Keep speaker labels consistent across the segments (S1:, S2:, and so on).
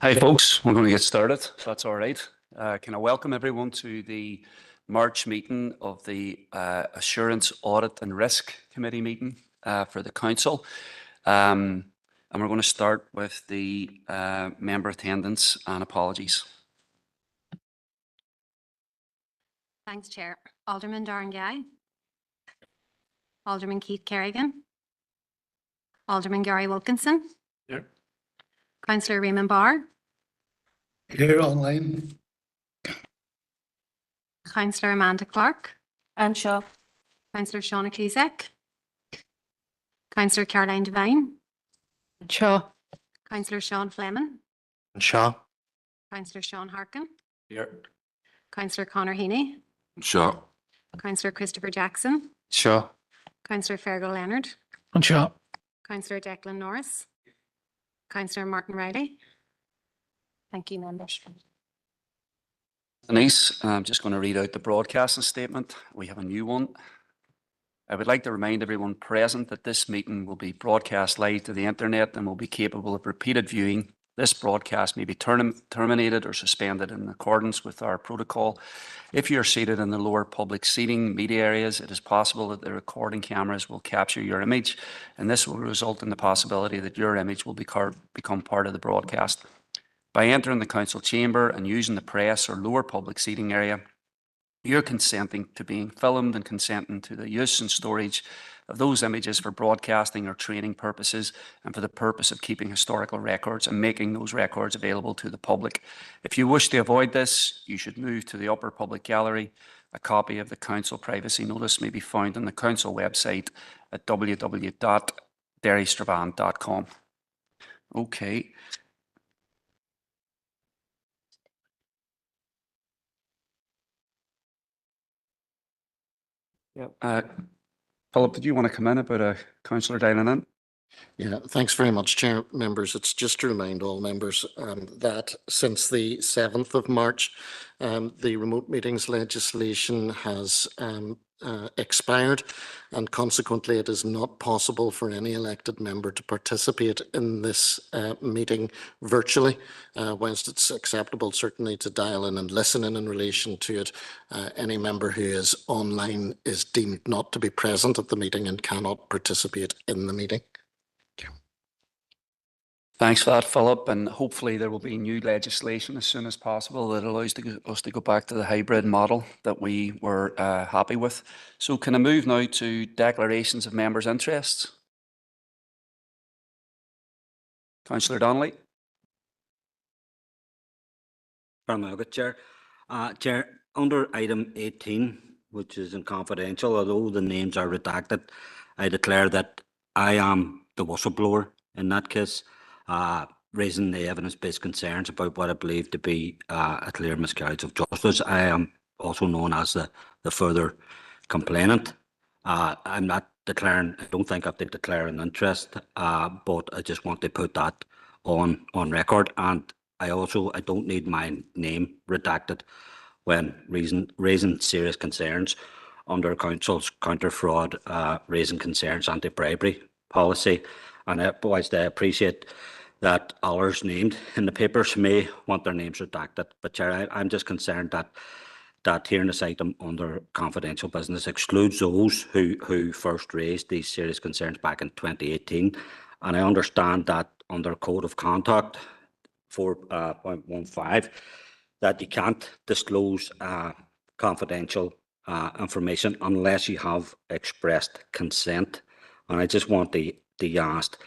S1: Hi, folks. We're going to get started, if that's all right. Can I welcome everyone to the March meeting of the Assurance, Audit and Risk Committee meeting for the Council. And we're going to start with the member attendance and apologies.
S2: Thanks, Chair. Alderman Darren Guy. Alderman Keith Kerrigan. Alderman Gary Wilkinson.
S3: Here.
S2: Councillor Raymond Barr.
S3: Here online.
S2: Councillor Amanda Clark.
S4: And Shaw.
S2: Councillor Shauna Cusack. Councillor Caroline Devine.
S4: Shaw.
S2: Councillor Sean Fleming.
S3: Shaw.
S2: Councillor Sean Harkin.
S3: Here.
S2: Councillor Conor Heaney.
S3: Shaw.
S2: Councillor Christopher Jackson.
S3: Shaw.
S2: Councillor Fergal Leonard.
S3: And Shaw.
S2: Councillor Declan Norris. Councillor Martin Riley. Thank you, members.
S1: Denise, I'm just going to read out the broadcasting statement. We have a new one. I would like to remind everyone present that this meeting will be broadcast live to the internet and will be capable of repeated viewing. This broadcast may be terminated or suspended in accordance with our protocol. If you are seated in the lower public seating media areas, it is possible that the recording cameras will capture your image, and this will result in the possibility that your image will become part of the broadcast. By entering the council chamber and using the press or lower public seating area, you're consenting to being filmed and consenting to the use and storage of those images for broadcasting or training purposes and for the purpose of keeping historical records and making those records available to the public. If you wish to avoid this, you should move to the upper public gallery. A copy of the council privacy notice may be found on the council website at www.derrystrabane.com. Okay. Philip, did you want to come in about Councillor dialing in?
S5: Yeah, thanks very much, Chair. Members, it's just to remind all members that since the 7th of March, the remote meetings legislation has expired, and consequently it is not possible for any elected member to participate in this meeting virtually. Whilst it's acceptable certainly to dial in and listen in relation to it, any member who is online is deemed not to be present at the meeting and cannot participate in the meeting.
S1: Thanks for that, Philip, and hopefully there will be new legislation as soon as possible that allows us to go back to the hybrid model that we were happy with. So can I move now to declarations of members' interests? Councillor Donnelly.
S6: Chair. Chair, under item 18, which is in confidential, although the names are redacted, I declare that I am the whistleblower in that case, raising the evidence-based concerns about what I believe to be a clear miscarriage of justice. I am also known as the further complainant. I'm not declaring, I don't think I have to declare an interest, but I just want to put that on record. And I don't need my name redacted when raising serious concerns under Council's counter-fraud, raising concerns anti-bribery policy. And whilst I appreciate that others named in the papers may want their names redacted, but Chair, I'm just concerned that hearing this item under confidential business excludes those who first raised these serious concerns back in 2018. And I understand that under Code of Conduct 4.15 that you can't disclose confidential information unless you have expressed consent. And I just want to ask,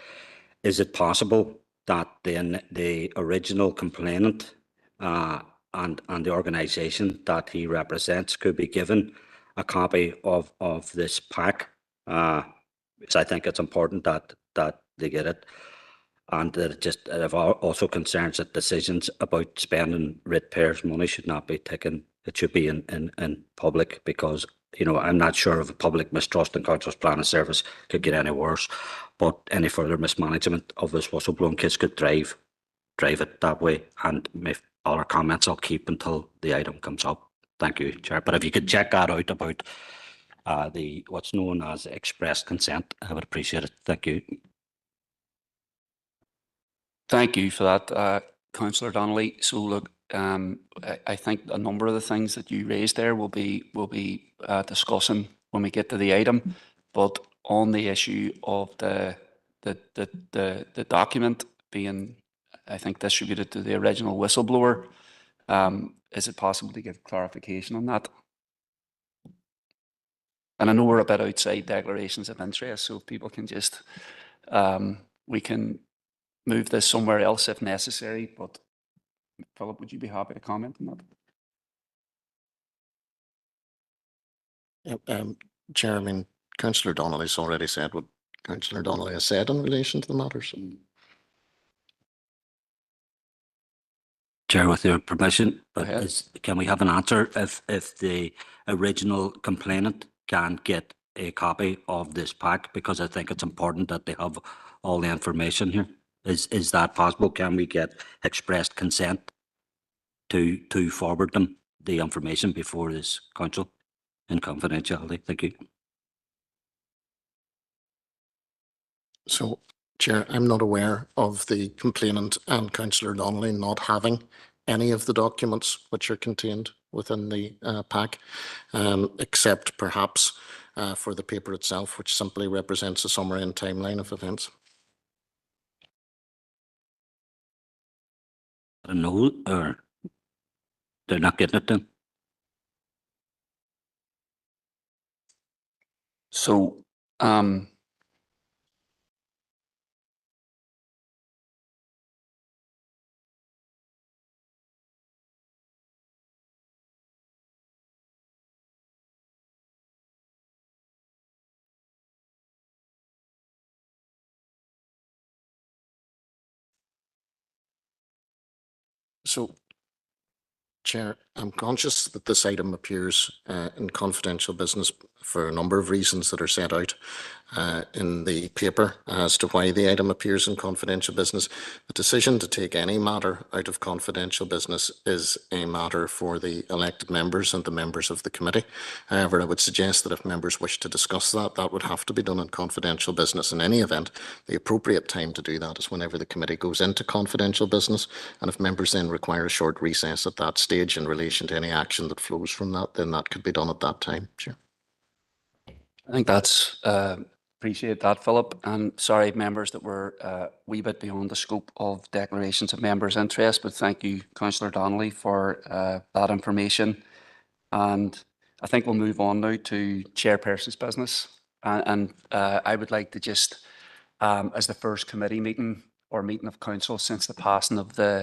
S6: is it possible that the original complainant and the organisation that he represents could be given a copy of this pack? Because I think it's important that they get it. And that it also concerns that decisions about spending ratepayers' money should not be taken. It should be in public, because I'm not sure if a public mistrust in Council's planning service could get any worse, but any further mismanagement of this whistleblowing case could drive it that way. And all our comments I'll keep until the item comes up. Thank you, Chair. But if you could check that out about what's known as express consent, I would appreciate it. Thank you.
S1: Thank you for that. Councillor Donnelly. So look, I think a number of the things that you raised there will be discussing when we get to the item. But on the issue of the document being, I think, distributed to the original whistleblower, is it possible to get clarification on that? And I know we're a bit outside declarations of interest, so if people can just, we can move this somewhere else if necessary, but Philip, would you be happy to comment on that?
S5: Chair, I mean, Councillor Donnelly's already said what Councillor Donnelly has said in relation to the matters.
S6: Chair, with your permission, but
S1: ahead.
S6: can we have an answer if the original complainant can get a copy of this pack? Because I think it's important that they have all the information here. Is that possible? Can we get expressed consent to forward them the information before this council in confidentiality? Thank you.
S5: So, Chair, I'm not aware of the complainant and Councillor Donnelly not having any of the documents which are contained within the pack, except perhaps for the paper itself, which simply represents a summary and timeline of events.
S6: I know, or they're not getting it then?
S1: So,
S5: So, Chair, I'm conscious that this item appears in confidential business for a number of reasons that are set out in the paper as to why the item appears in confidential business. The decision to take any matter out of confidential business is a matter for the elected members and the members of the committee. However, I would suggest that if members wish to discuss that, that would have to be done in confidential business. In any event, the appropriate time to do that is whenever the committee goes into confidential business, and if members then require a short recess at that stage in relation to any action that flows from that, then that could be done at that time. Sure.
S1: I think that's, appreciate that, Philip. And sorry, members, that we're a wee bit beyond the scope of declarations of members' interest, but thank you, Councillor Donnelly, for that information. And I think we'll move on now to chairperson's business. And I would like to just, as the first committee meeting or meeting of council since the passing of the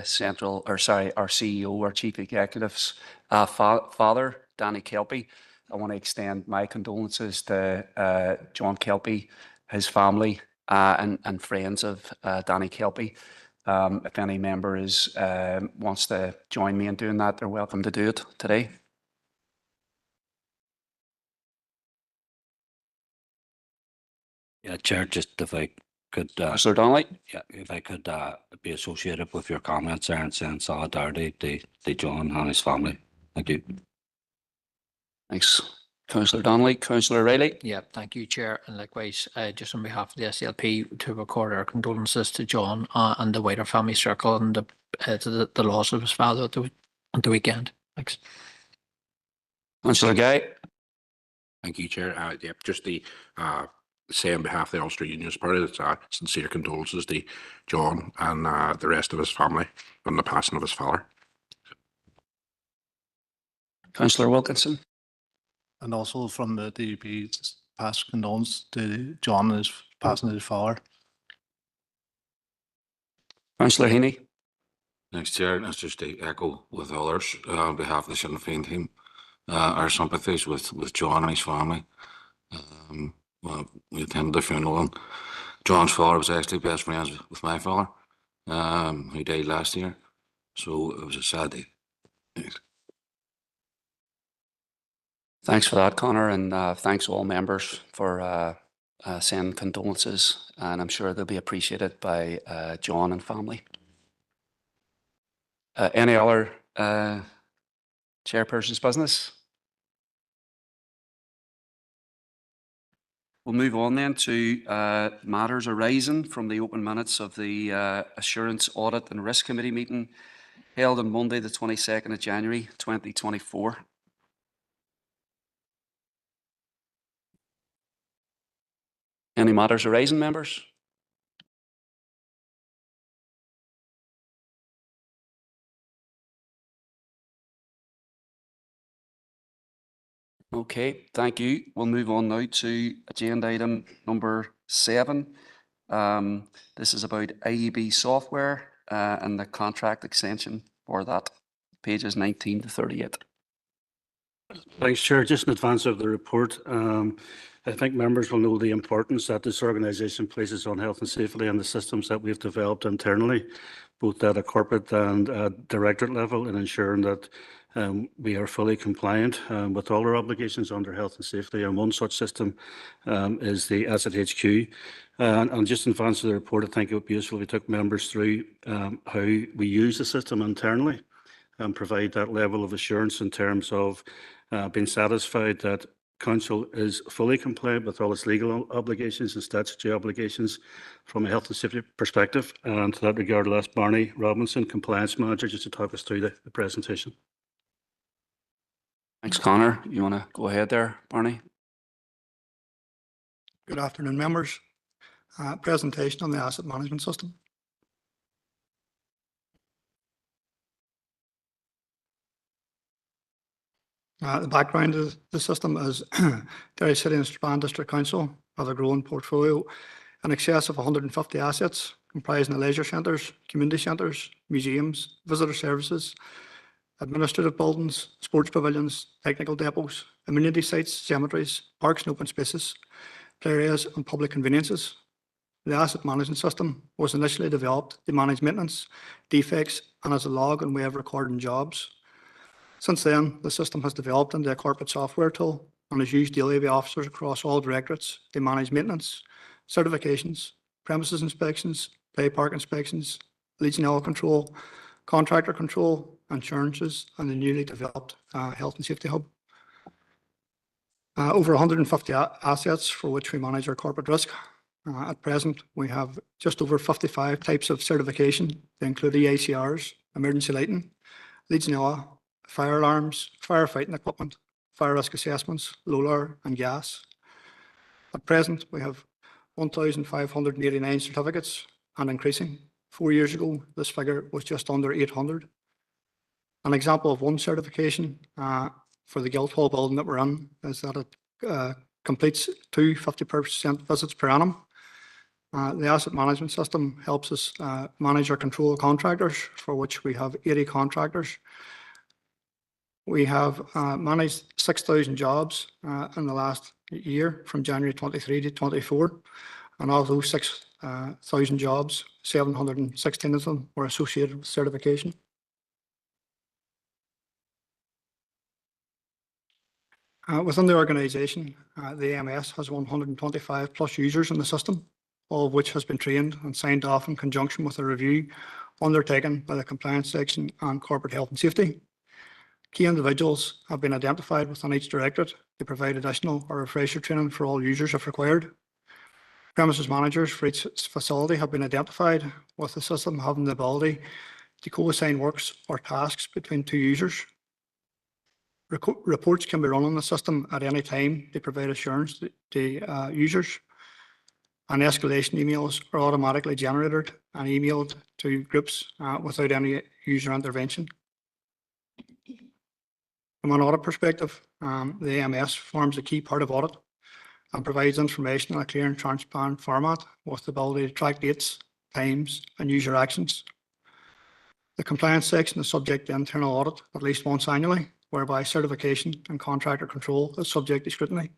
S1: our CEO, our chief executive's father, Danny Kelpie, I want to extend my condolences to John Kelpie, his family, and friends of Danny Kelpie. If any member wants to join me in doing that, they're welcome to do it today.
S6: Yeah, Chair, just if I could,
S1: Councillor Donnelly?
S6: yeah, if I could be associated with your comments there and send solidarity to John and his family. Thank you.
S1: Thanks, Councillor Donnelly. Councillor Riley?
S3: Yeah, thank you, Chair. And likewise, just on behalf of the SLP, to record our condolences to John and the wider family circle and to the loss of his father at the weekend. Thanks.
S1: Councillor Guy?
S7: Thank you, Chair. Yep, just to say on behalf of the Ulster Unionist Party, that's sincere condolences to John and the rest of his family on the passing of his father.
S1: Councillor Wilkinson?
S8: And also from the DUP, past condolences to John and his passing of his father.
S1: Councillor Heaney?
S7: Thanks, Chair. That's just to echo with others on behalf of the Sinn Féin team, our sympathies with John and his family. Well, we attended the funeral, and John's father was actually best friends with my father, who died last year. So it was a sad day. Thanks.
S1: Thanks for that, Connor, and thanks all members for sending condolences, and I'm sure they'll be appreciated by John and family. Any other chairperson's business? We'll move on then to matters arising from the open minutes of the Assurance, Audit and Risk Committee meeting held on Monday, the 22nd of January, 2024. Any matters arising, members? Okay, thank you. We'll move on now to agenda item number 7. This is about IEB software and the contract extension for that, pages 19 to 38.
S9: Thanks, Chair. Just in advance of the report, I think members will know the importance that this organisation places on health and safety and the systems that we've developed internally, both at a corporate and directorate level, in ensuring that we are fully compliant with all our obligations under health and safety. And one such system is the Asset HQ. And just in advance of the report, I think it would be useful if we took members through how we use the system internally and provide that level of assurance in terms of being satisfied that Council is fully compliant with all its legal obligations and statutory obligations from a health and safety perspective. And to that regard, I'll ask Barney Robinson, Compliance Manager, just to talk us through the presentation.
S1: Thanks, Connor. You want to go ahead there, Barney?
S10: Good afternoon, members. Presentation on the asset management system. The background of the system is Derry City and Strabane District Council have a growing portfolio in excess of 150 assets, comprising of leisure centres, community centres, museums, visitor services, administrative buildings, sports pavilions, technical depots, amenity sites, cemeteries, parks and open spaces, play areas and public conveniences. The asset management system was initially developed to manage maintenance, defects and as a log and way of recording jobs. Since then, the system has developed into a corporate software tool and is used daily by officers across all directorates to manage maintenance, certifications, premises inspections, play park inspections, Legionella control, contractor control, insurances, and the newly developed health and safety hub. Over 150 assets for which we manage our corporate risk. At present, we have just over 55 types of certification. They include EICRs, emergency lighting, Legionella, fire alarms, firefighting equipment, fire risk assessments, LOLAR and gas. At present, we have 1,589 certificates and increasing. 4 years ago, this figure was just under 800. An example of one certification for the Guildhall building that we're in is that it completes 2 50% visits per annum. The asset management system helps us manage our control of contractors, for which we have 80 contractors. We have managed 6,000 jobs in the last year from January 23 to 24. And of those 6,000 jobs, 716 of them were associated with certification. Within the organisation, the AMS has 125 plus users in the system, all of which has been trained and signed off in conjunction with a review undertaken by the Compliance Section and Corporate Health and Safety. Key individuals have been identified within each directorate to provide additional or refresher training for all users if required. Premises managers for each facility have been identified, with the system having the ability to co-assign works or tasks between 2 users. Reports can be run on the system at any time to provide assurance to users, and escalation emails are automatically generated and emailed to groups without any user intervention. From an audit perspective, the AMS forms a key part of audit and provides information in a clear and transparent format with the ability to track dates, times and user actions. The compliance section is subject to internal audit at least once annually, whereby certification and contractor control is subject to scrutiny.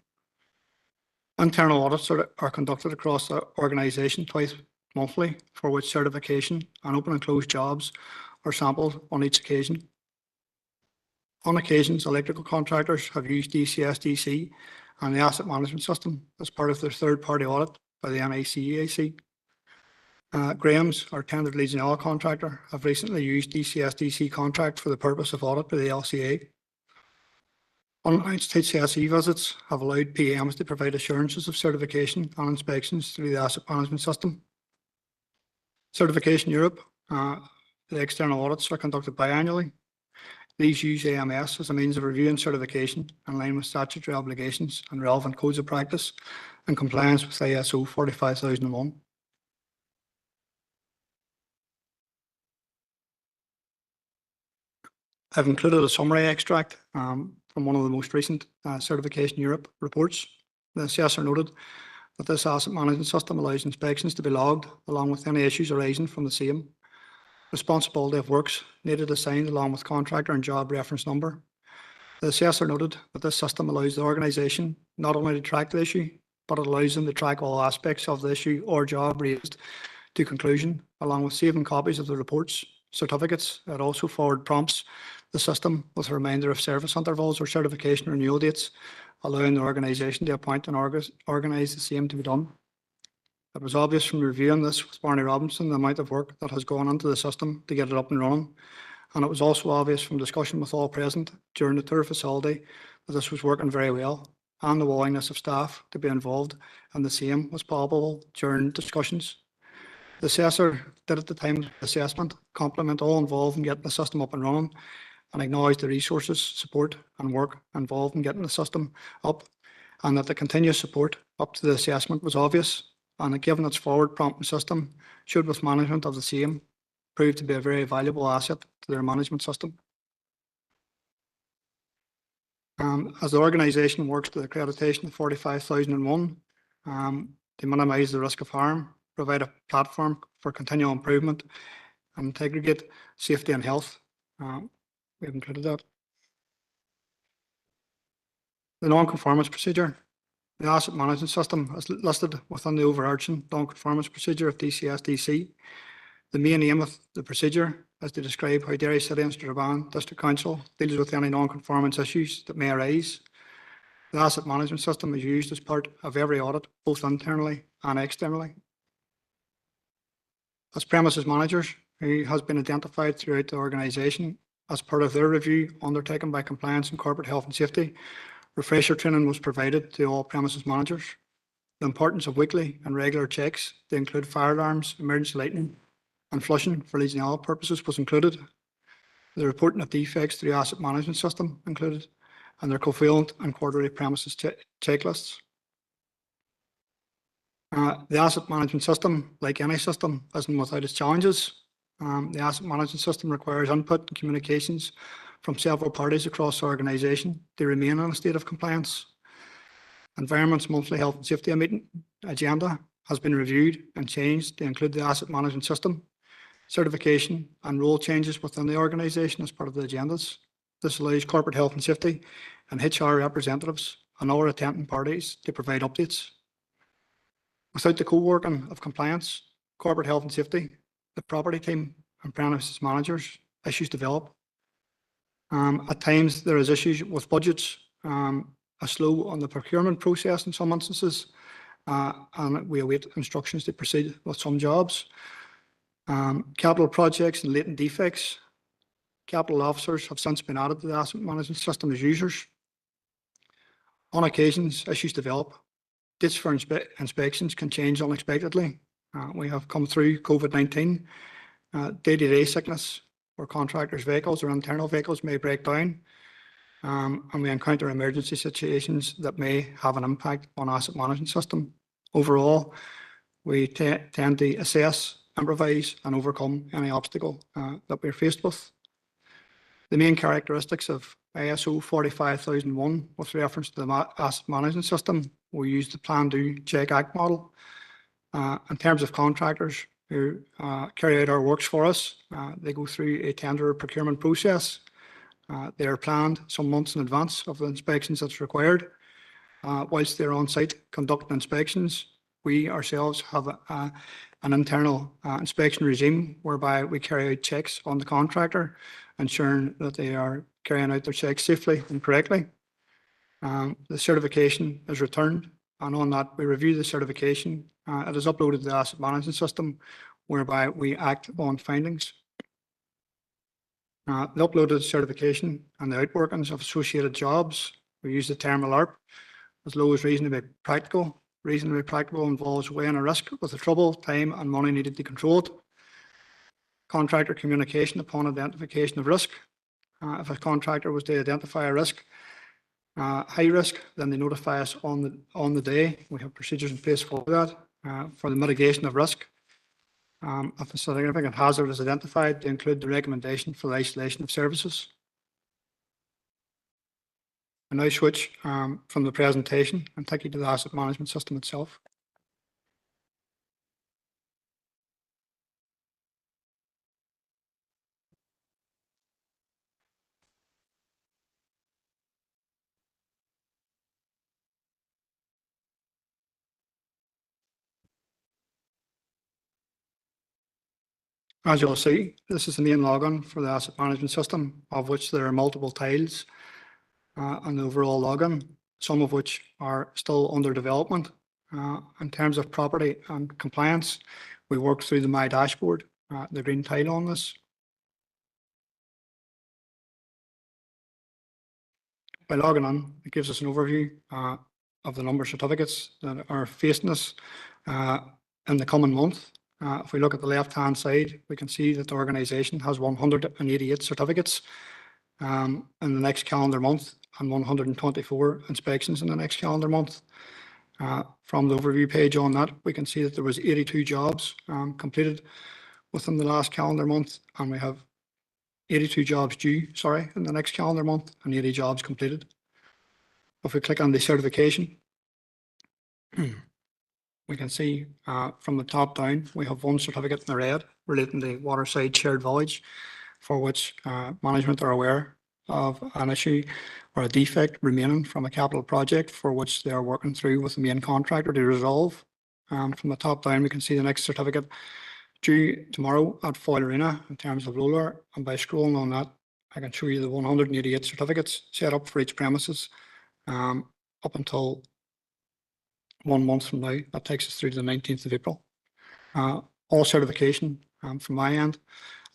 S10: Internal audits are conducted across the organisation twice monthly, for which certification and open and closed jobs are sampled on each occasion. On occasions, electrical contractors have used DCSDC and the asset management system as part of their third-party audit by the NICEAC. Graham's, our tendered Legionella contractor, have recently used DCSDC contract for the purpose of audit by the LCA. Unannounced HSE visits have allowed PMs to provide assurances of certification and inspections through the asset management system. Certification Europe, the external audits are conducted biannually. These use AMS as a means of reviewing certification in line with statutory obligations and relevant codes of practice in compliance with ISO 45001. I've included a summary extract from one of the most recent Certification Europe reports. The assessor noted that this asset management system allows inspections to be logged along with any issues arising from the same. Responsibility of works needed assigned along with contractor and job reference number. The assessor noted that this system allows the organisation not only to track the issue, but it allows them to track all aspects of the issue or job raised to conclusion, along with saving copies of the reports, certificates. It also forward prompts the system with a reminder of service intervals or certification renewal dates, allowing the organisation to appoint and organise the same to be done. It was obvious from reviewing this with Barney Robinson the amount of work that has gone into the system to get it up and running. And it was also obvious from discussion with all present during the tour facility that this was working very well, and the willingness of staff to be involved in the same was palpable during discussions. The assessor did at the time of the assessment compliment all involved in getting the system up and running and acknowledge the resources, support and work involved in getting the system up, and that the continuous support up to the assessment was obvious, and that given its forward prompting system should, with management of the same, prove to be a very valuable asset to their management system. As the organisation works to the accreditation of 45001, to minimise the risk of harm, provide a platform for continual improvement and integrate safety and health. We've included that. The non-conformance procedure. The asset management system is listed within the overarching non-conformance procedure of DCSDC. The main aim of the procedure is to describe how Derry City and Strabane District Council deals with any non-conformance issues that may arise. The asset management system is used as part of every audit, both internally and externally. As premises managers, who has been identified throughout the organisation as part of their review undertaken by Compliance and Corporate Health and Safety, refresher training was provided to all premises managers. The importance of weekly and regular checks to include fire alarms, emergency lighting and flushing for Legionella purposes was included. The reporting of defects to the asset management system included, and their covalent and quarterly premises checklists. The asset management system, like any system, isn't without its challenges. The asset management system requires input and communications from several parties across the organisation to remain in a state of compliance. Environment's monthly health and safety meeting agenda has been reviewed and changed to include the asset management system, certification and role changes within the organisation as part of the agendas. This allows corporate health and safety and HR representatives and other attending parties to provide updates. Without the co-working of compliance, corporate health and safety, the property team and premises managers, issues develop. At times there is issues with budgets, a slow on the procurement process in some instances, and we await instructions to proceed with some jobs. Capital projects and latent defects. Capital officers have since been added to the asset management system as users. On occasions, issues develop. Dates for inspections can change unexpectedly. We have come through COVID-19, day-to-day sickness, where contractors' vehicles or internal vehicles may break down, and we encounter emergency situations that may have an impact on asset management system. Overall, we tend to assess, improvise and overcome any obstacle that we're faced with. The main characteristics of ISO 45001 with reference to the asset management system, we use the Plan, Do, Check, Act model. In terms of contractors who carry out our works for us, they go through a tender procurement process. They are planned some months in advance of the inspections that's required. Whilst they're on site conducting inspections, we ourselves have an internal inspection regime whereby we carry out checks on the contractor, ensuring that they are carrying out their checks safely and correctly. The certification is returned, and on that we review the certification. It is uploaded to the asset management system whereby we act on findings. The uploaded certification and the outworkings of associated jobs We use the term alert as low as reasonably practical. Reasonably practical involves weighing a risk with the trouble, time and money needed to control it. Contractor communication upon identification of risk. If a contractor was to identify a risk, high risk, then they notify us on the day. We have procedures in place for that, for the mitigation of risk. If a significant hazard is identified, they include the recommendation for the isolation of services. I now switch from the presentation and take you to the asset management system itself. As you'll see, this is the main login for the asset management system, of which there are multiple tiles on the overall login, some of which are still under development. In terms of property and compliance, we work through the My Dashboard, the green tile on this. By logging on, it gives us an overview of the number of certificates that are facing us in the coming month. If we look at the left-hand side, we can see that the organisation has 188 certificates in the next calendar month and 124 inspections in the next calendar month. From the overview page on that, we can see that there was 82 jobs completed within the last calendar month, and we have 82 jobs due, in the next calendar month and 80 jobs completed. If we click on the certification, we can see from the top down, we have one certificate in the red relating to waterside shared village, for which management are aware of an issue or a defect remaining from a capital project for which they are working through with the main contractor to resolve. From the top down, we can see the next certificate due tomorrow at Foyle Arena in terms of roller, and by scrolling on that, I can show you the 188 certificates set up for each premises up until 1 month from now. That takes us through to the 19th of April. All certification from my end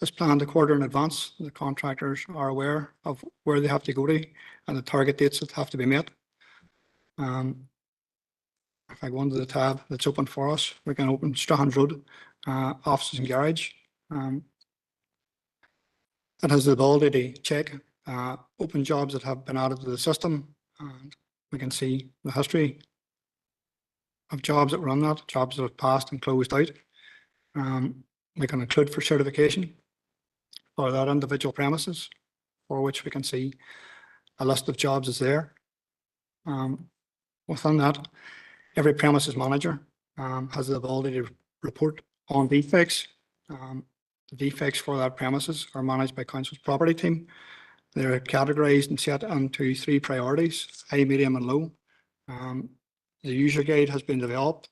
S10: is planned a quarter in advance. The contractors are aware of where they have to go to and the target dates that have to be met. If I go into the tab that's open for us, we can open Strachan Road offices and garage. It has the ability to check open jobs that have been added to the system, and we can see the history of jobs that were on that, jobs that have passed and closed out. We can include for certification for that individual premises, for which we can see a list of jobs is there. Within that, every premises manager has the ability to report on defects. The defects for that premises are managed by Council's property team. They're categorised and set into 3 priorities: high, medium and low. The user guide has been developed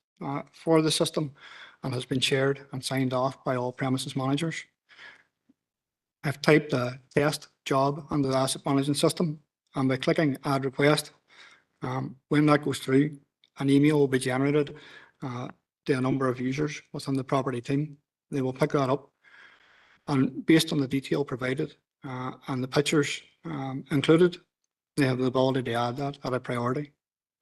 S10: for the system and has been shared and signed off by all premises managers. I've typed a test job under the asset management system, and by clicking add request, when that goes through, an email will be generated to a number of users within the property team. They will pick that up, and based on the detail provided and the pictures included, they have the ability to add that at a priority.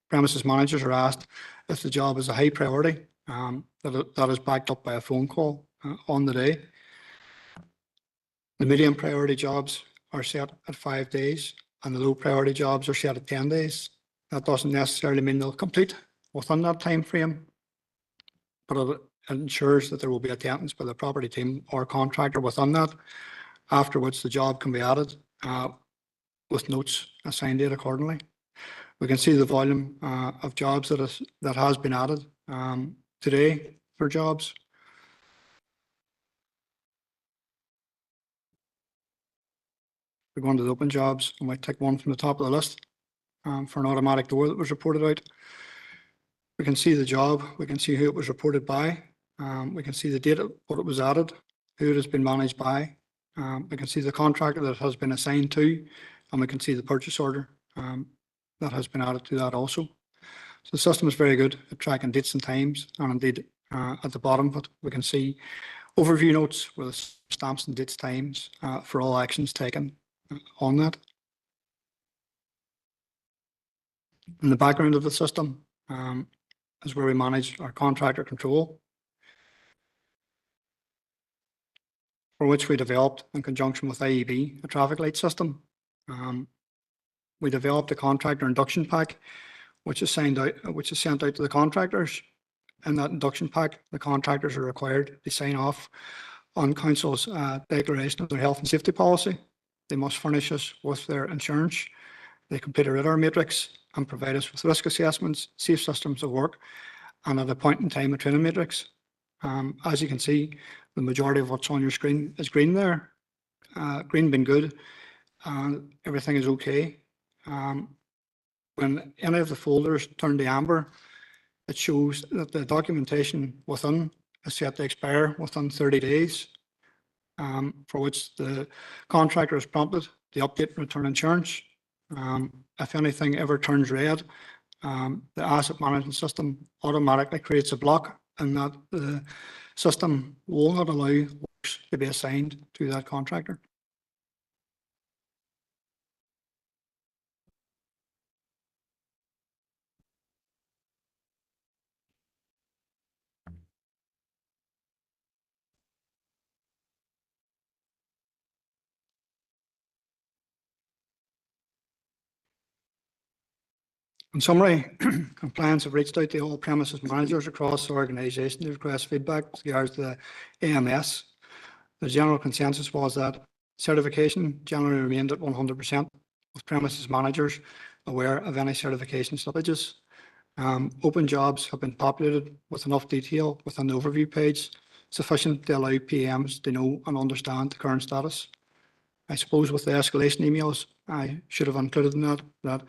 S10: Premises managers are asked if the job is a high priority, that is backed up by a phone call on the day. The medium priority jobs are set at 5 days and the low priority jobs are set at 10 days. That doesn't necessarily mean they'll complete within that time frame, but it ensures that there will be attendance by the property team or contractor within that, after which the job can be added with notes assigned to it accordingly. We can see the volume of jobs that has been added today for jobs. We go into the open jobs and we take one from the top of the list for an automatic door that was reported out. We can see the job, we can see who it was reported by, we can see the date what it was added, who it has been managed by, we can see the contractor that it has been assigned to, and we can see the purchase order that has been added to that also. So the system is very good at tracking dates and times, and indeed at the bottom of it we can see overview notes with stamps and dates times for all actions taken on that. In the background of the system is where we manage our contractor control, for which we developed in conjunction with IEB, a traffic light system. We developed a contractor induction pack, which is sent out to the contractors. In that induction pack, the contractors are required to sign off on council's declaration of their health and safety policy. They must furnish us with their insurance. They complete a radar matrix and provide us with risk assessments, safe systems of work, and at a point in time, a training matrix. As you can see, the majority of what's on your screen is green there. Green being good, and everything is okay. When any of the folders turn to amber, it shows that the documentation within is set to expire within 30 days, for which the contractor is prompted to update and return insurance. If anything ever turns red, the asset management system automatically creates a block, and that the system will not allow works to be assigned to that contractor. In summary, compliance have reached out to all premises managers across the organisation to request feedback with regards to the AMS. The general consensus was that certification generally remained at 100%, with premises managers aware of any certification slippages. Open jobs have been populated with enough detail within the overview page, sufficient to allow PMs to know and understand the current status. I suppose with the escalation emails, I should have included in that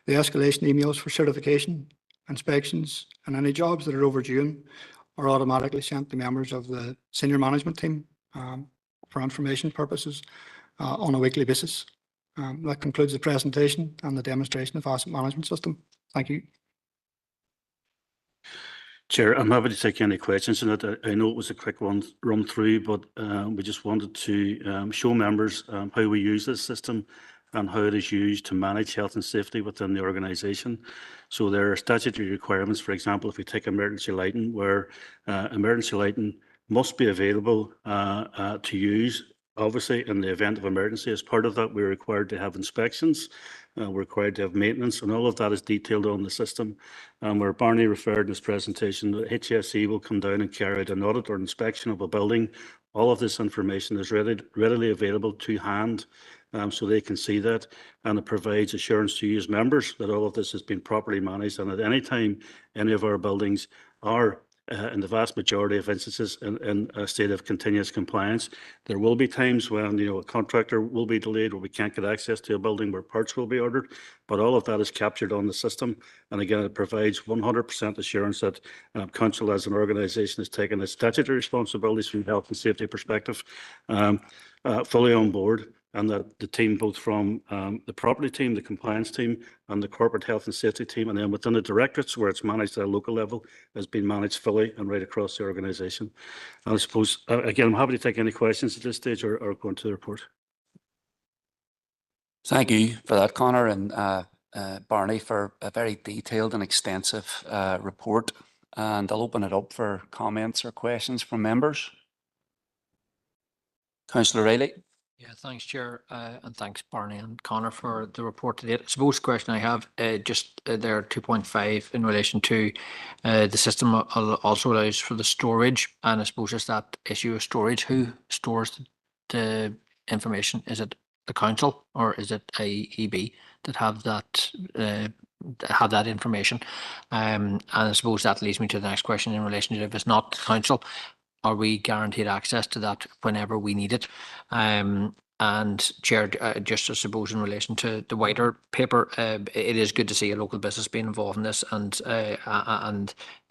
S10: the escalation emails for certification, inspections, and any jobs that are overdue are automatically sent to members of the senior management team for information purposes on a weekly basis. That concludes the presentation and the demonstration of asset management system. Thank you.
S9: Chair, I'm happy to take any questions on it. I know it was a quick one run through, but we just wanted to show members how we use this system and how it is used to manage health and safety within the organisation. So there are statutory requirements, for example, if we take emergency lighting, where emergency lighting must be available to use. Obviously, in the event of emergency, as part of that, we're required to have inspections, we're required to have maintenance, and all of that is detailed on the system. Where Barney referred in his presentation, the HSE will come down and carry out an audit or inspection of a building. All of this information is readily available to hand, so they can see that, and it provides assurance to you as members that all of this has been properly managed, and at any time any of our buildings are in the vast majority of instances in a state of continuous compliance. There will be times when a contractor will be delayed or we can't get access to a building where parts will be ordered, but all of that is captured on the system, and again it provides 100% assurance that council as an organisation has taken its statutory responsibilities from a health and safety perspective fully on board, and that the team, both from the property team, the compliance team, and the corporate health and safety team, and then within the directorates where it's managed at a local level, has been managed fully and right across the organisation. And I suppose, again, I'm happy to take any questions at this stage or go into the report.
S1: Thank you for that, Conor, and Barney, for a very detailed and extensive report. And I'll open it up for comments or questions from members. Councillor Riley.
S3: Yeah, thanks, Chair, and thanks, Barney and Conor, for the report today. I suppose the question I have just there 2.5 in relation to the system also allows for the storage, and I suppose just that issue of storage. Who stores the information? Is it the council or is it IEB that have that information? And I suppose that leads me to the next question in relation to if it's not the council, are we guaranteed access to that whenever we need it? And Chair, just I suppose in relation to the wider paper, it is good to see a local business being involved in this, and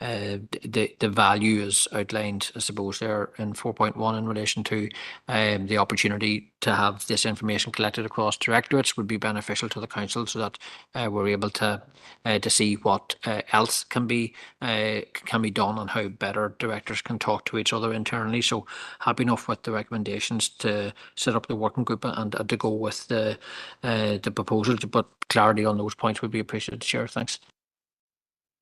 S3: the value is outlined, I suppose, there in 4.1 in relation to the opportunity to have this information collected across directorates would be beneficial to the council, so that we're able to see what else can be done and how better directors can talk to each other internally. So happy enough with the recommendations to set up the working group and to go with the proposal, but clarity on those points would be appreciated, Chair. Thanks.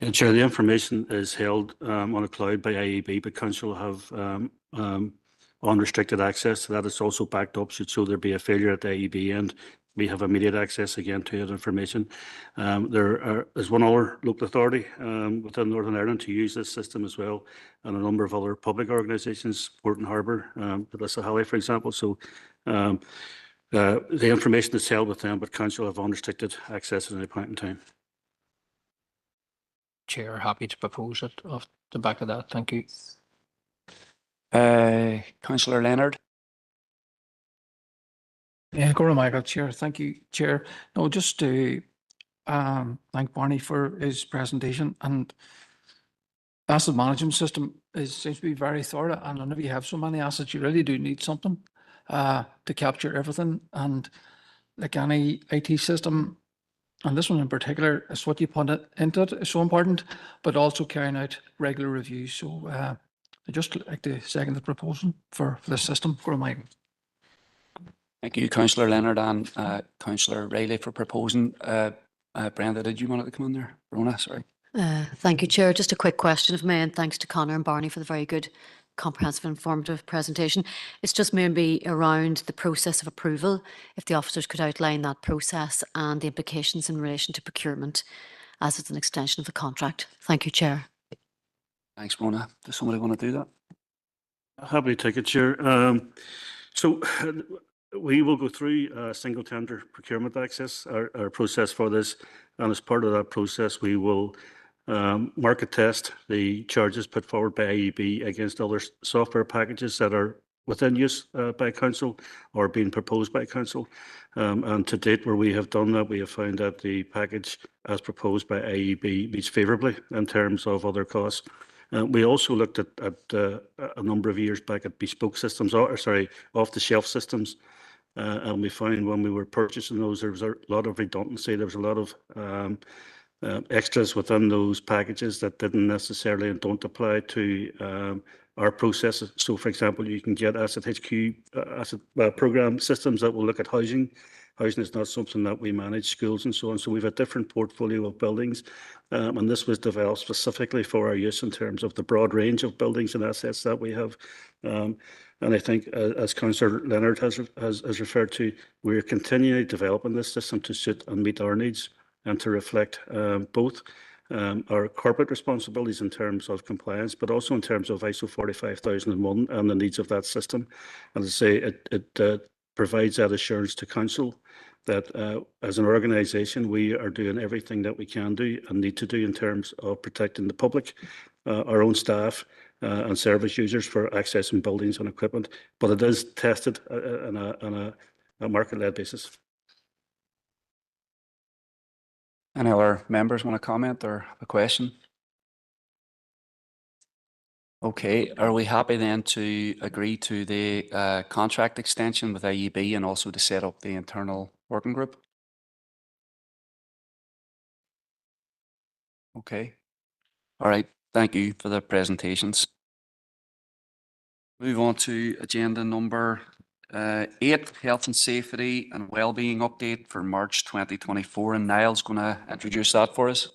S9: And Chair, the information is held on a cloud by IEB, but council have unrestricted access to that. It's also backed up should there be a failure at the IEB end. We have immediate access again to that information. There is one other local authority within Northern Ireland to use this system as well, and a number of other public organisations, Port and Harbour, Halley, for example. So the information is held with them, but council have unrestricted access at any point in time.
S3: Chair, happy to propose it off the back of that. Thank you.
S1: Councillor Leonard.
S11: Yeah, Gordon Michael, Chair. Thank you, Chair. No, just to thank Barney for his presentation. And asset management system seems to be very thorough. And whenever you have so many assets, you really do need something to capture everything. And like any IT system, and this one in particular, is what you put into it is so important, but also carrying out regular reviews. So I'd just like to second the proposal for this system. Gordon Michael.
S1: Thank you, Councillor Leonard and Councillor Riley for proposing. Brenda, did you want to come in there? Rona, sorry.
S12: Thank you, Chair. Just a quick question, if I may, and thanks to Conor and Barney for the very good, comprehensive, informative presentation. It's just maybe around the process of approval, if the officers could outline that process and the implications in relation to procurement as it's an extension of the contract. Thank you, Chair.
S1: Thanks, Rona. Does somebody want to do that?
S9: Happy to take it, Chair. So we will go through single tender procurement access, our process for this, and as part of that process, we will market test the charges put forward by IEB against other software packages that are within use by council or being proposed by council. And to date, where we have done that, we have found that the package as proposed by IEB meets favourably in terms of other costs. We also looked at a number of years back at bespoke systems, off-the-shelf systems, and we found when we were purchasing those, there was a lot of redundancy. There was a lot of extras within those packages that didn't necessarily and don't apply to our processes. So, for example, you can get Asset HQ, program systems that will look at housing. Housing is not something that we manage, schools and so on. So we have a different portfolio of buildings, and this was developed specifically for our use in terms of the broad range of buildings and assets that we have. And I think, as Councillor Leonard has referred to, we're continually developing this system to suit and meet our needs and to reflect both our corporate responsibilities in terms of compliance, but also in terms of ISO 45001 and the needs of that system. And as I say, it provides that assurance to council that as an organisation, we are doing everything that we can do and need to do in terms of protecting the public, our own staff, and service users for accessing buildings and equipment, but it is tested on a market-led basis.
S1: Any other members want to comment or have a question? Okay, are we happy then to agree to the contract extension with IEB and also to set up the internal working group? Okay, all right, thank you for the presentations. Move on to agenda number 8, Health and Safety and Wellbeing Update for March 2024. And Niall's going to introduce that for us.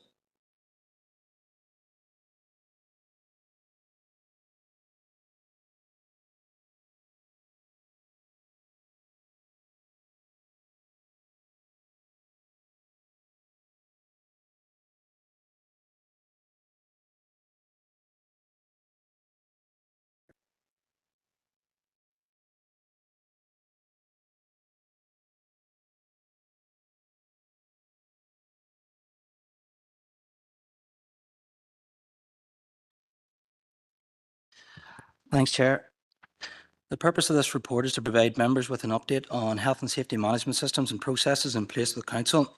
S13: Thanks, Chair. The purpose of this report is to provide members with an update on health and safety management systems and processes in place with Council.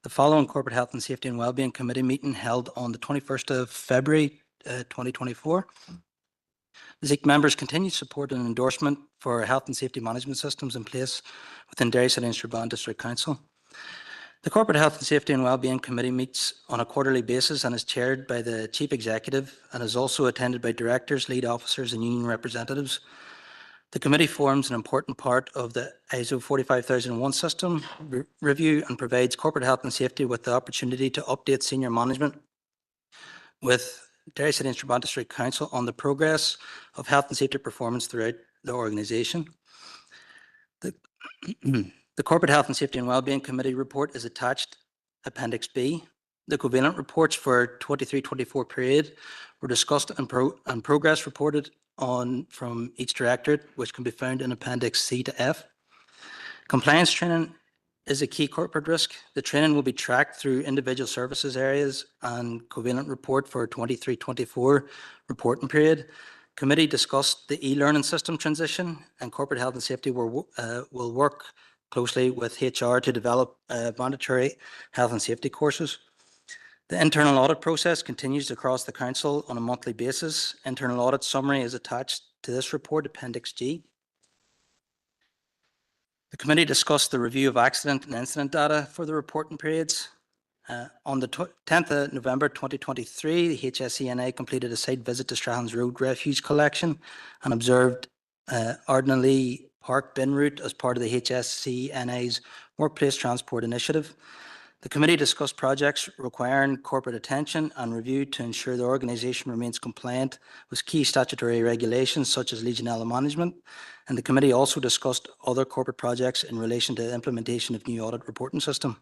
S13: The following Corporate Health and Safety and Wellbeing Committee meeting held on the 21st of February 2024. The SEEK members continue support and endorsement for health and safety management systems in place within Derry City and Strabane District Council. The Corporate Health and Safety and Wellbeing Committee meets on a quarterly basis and is chaired by the Chief Executive and is also attended by directors, lead officers and union representatives. The committee forms an important part of the ISO 45001 system review and provides corporate health and safety with the opportunity to update senior management with Derry City and Strabane District Council on the progress of health and safety performance throughout the organisation. The Corporate Health and Safety and Wellbeing Committee report is attached Appendix B. The covalent reports for 23-24 period were discussed and progress reported on from each directorate, which can be found in Appendix C to F. Compliance training is a key corporate risk. The training will be tracked through individual services areas and covalent report for 23-24 reporting period. Committee discussed the e-learning system transition, and corporate health and safety will work closely with HR to develop mandatory health and safety courses. The internal audit process continues across the council on a monthly basis. Internal audit summary is attached to this report, Appendix G. The committee discussed the review of accident and incident data for the reporting periods. On the 10th of November 2023, the HSENA completed a site visit to Strahan's Road refuse collection and observed Ardnally Park bin route as part of the HSENA's Workplace Transport Initiative. The committee discussed projects requiring corporate attention and review to ensure the organisation remains compliant with key statutory regulations such as Legionella management. And the committee also discussed other corporate projects in relation to the implementation of new audit reporting system.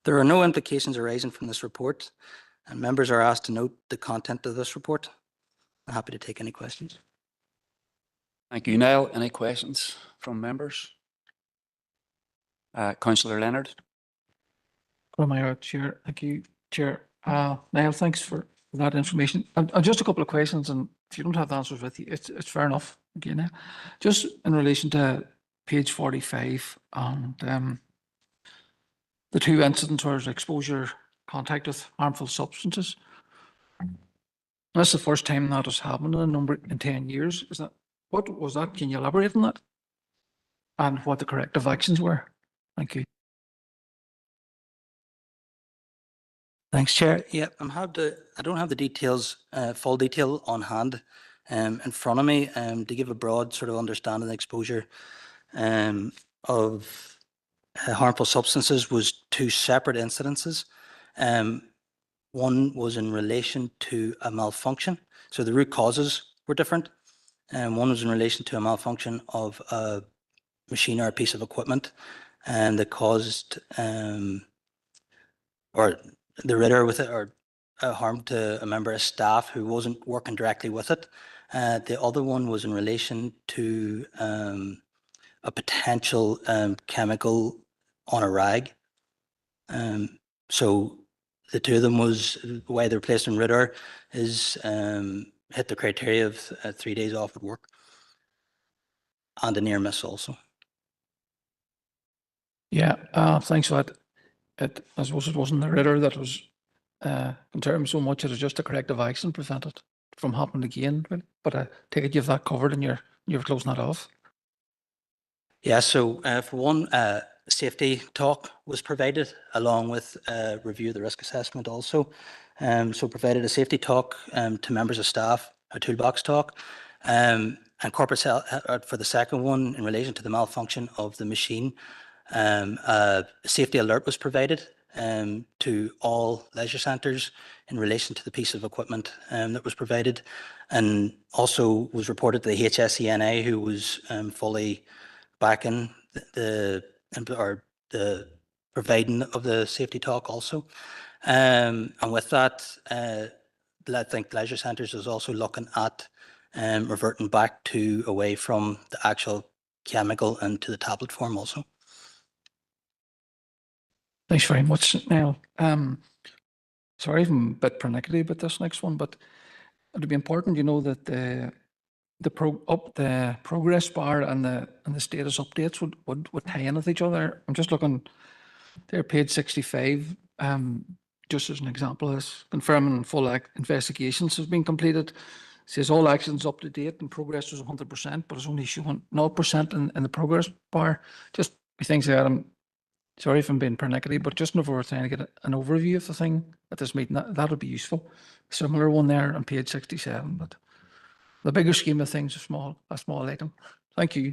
S13: There are no implications arising from this report, and members are asked to note the content of this report. I'm happy to take any questions.
S1: Thank you, Niall. Any questions from members? Councillor Leonard.
S11: Chair. Thank you, Chair. Niall, thanks for that information. And just a couple of questions, and if you don't have the answers with you, it's fair enough. Again, just in relation to page 45 and the two incidents where there's exposure, contact with harmful substances. That's the first time that has happened in 10 years. Is that, what was that? Can you elaborate on that? And what the corrective actions were? Thank you.
S13: Thanks, Chair. Yeah, I don't have the details, full detail on hand in front of me to give a broad sort of understanding of the exposure of harmful substances was two separate incidences. One was in relation to a malfunction, so the root causes were different. And one was in relation to a malfunction of a machine or a piece of equipment, and that caused or the ritter with it or harm to a member of staff who wasn't working directly with it. The other one was in relation to a potential chemical on a rag. So the two of them was the way they're placed in ritter is hit the criteria of 3 days off at work and a near miss also.
S11: Yeah, thanks for that. I suppose it wasn't the ritter that was concerned so much. It was just a corrective action prevented from happening again. But I take it you've that covered and you're closing that off.
S13: Yeah, so for one, safety talk was provided along with review of the risk assessment also. So provided a safety talk to members of staff, a toolbox talk, and corporate for the second one in relation to the malfunction of the machine. A safety alert was provided to all leisure centres in relation to the piece of equipment that was provided, and also was reported to the HSENA, who was fully backing the providing of the safety talk also. And with that, I think leisure centres is also looking at reverting back to away from the actual chemical and to the tablet form also.
S11: Thanks very much, Niall. Sorry, I'm a bit pernickety about this next one, but it'd be important, you know, that the progress bar and the status updates would tie in with each other. I'm just looking They're page 65, just as an example, is confirming full investigations has been completed. Says all actions up to date and progress was 100%, but it's only showing 0% in the progress bar. Just things like that. I'm sorry if I'm being pernickety, but just if we're trying to get an overview of the thing at this meeting, that would be useful. Similar one there on page 67, but the bigger scheme of things, a small item. Thank you.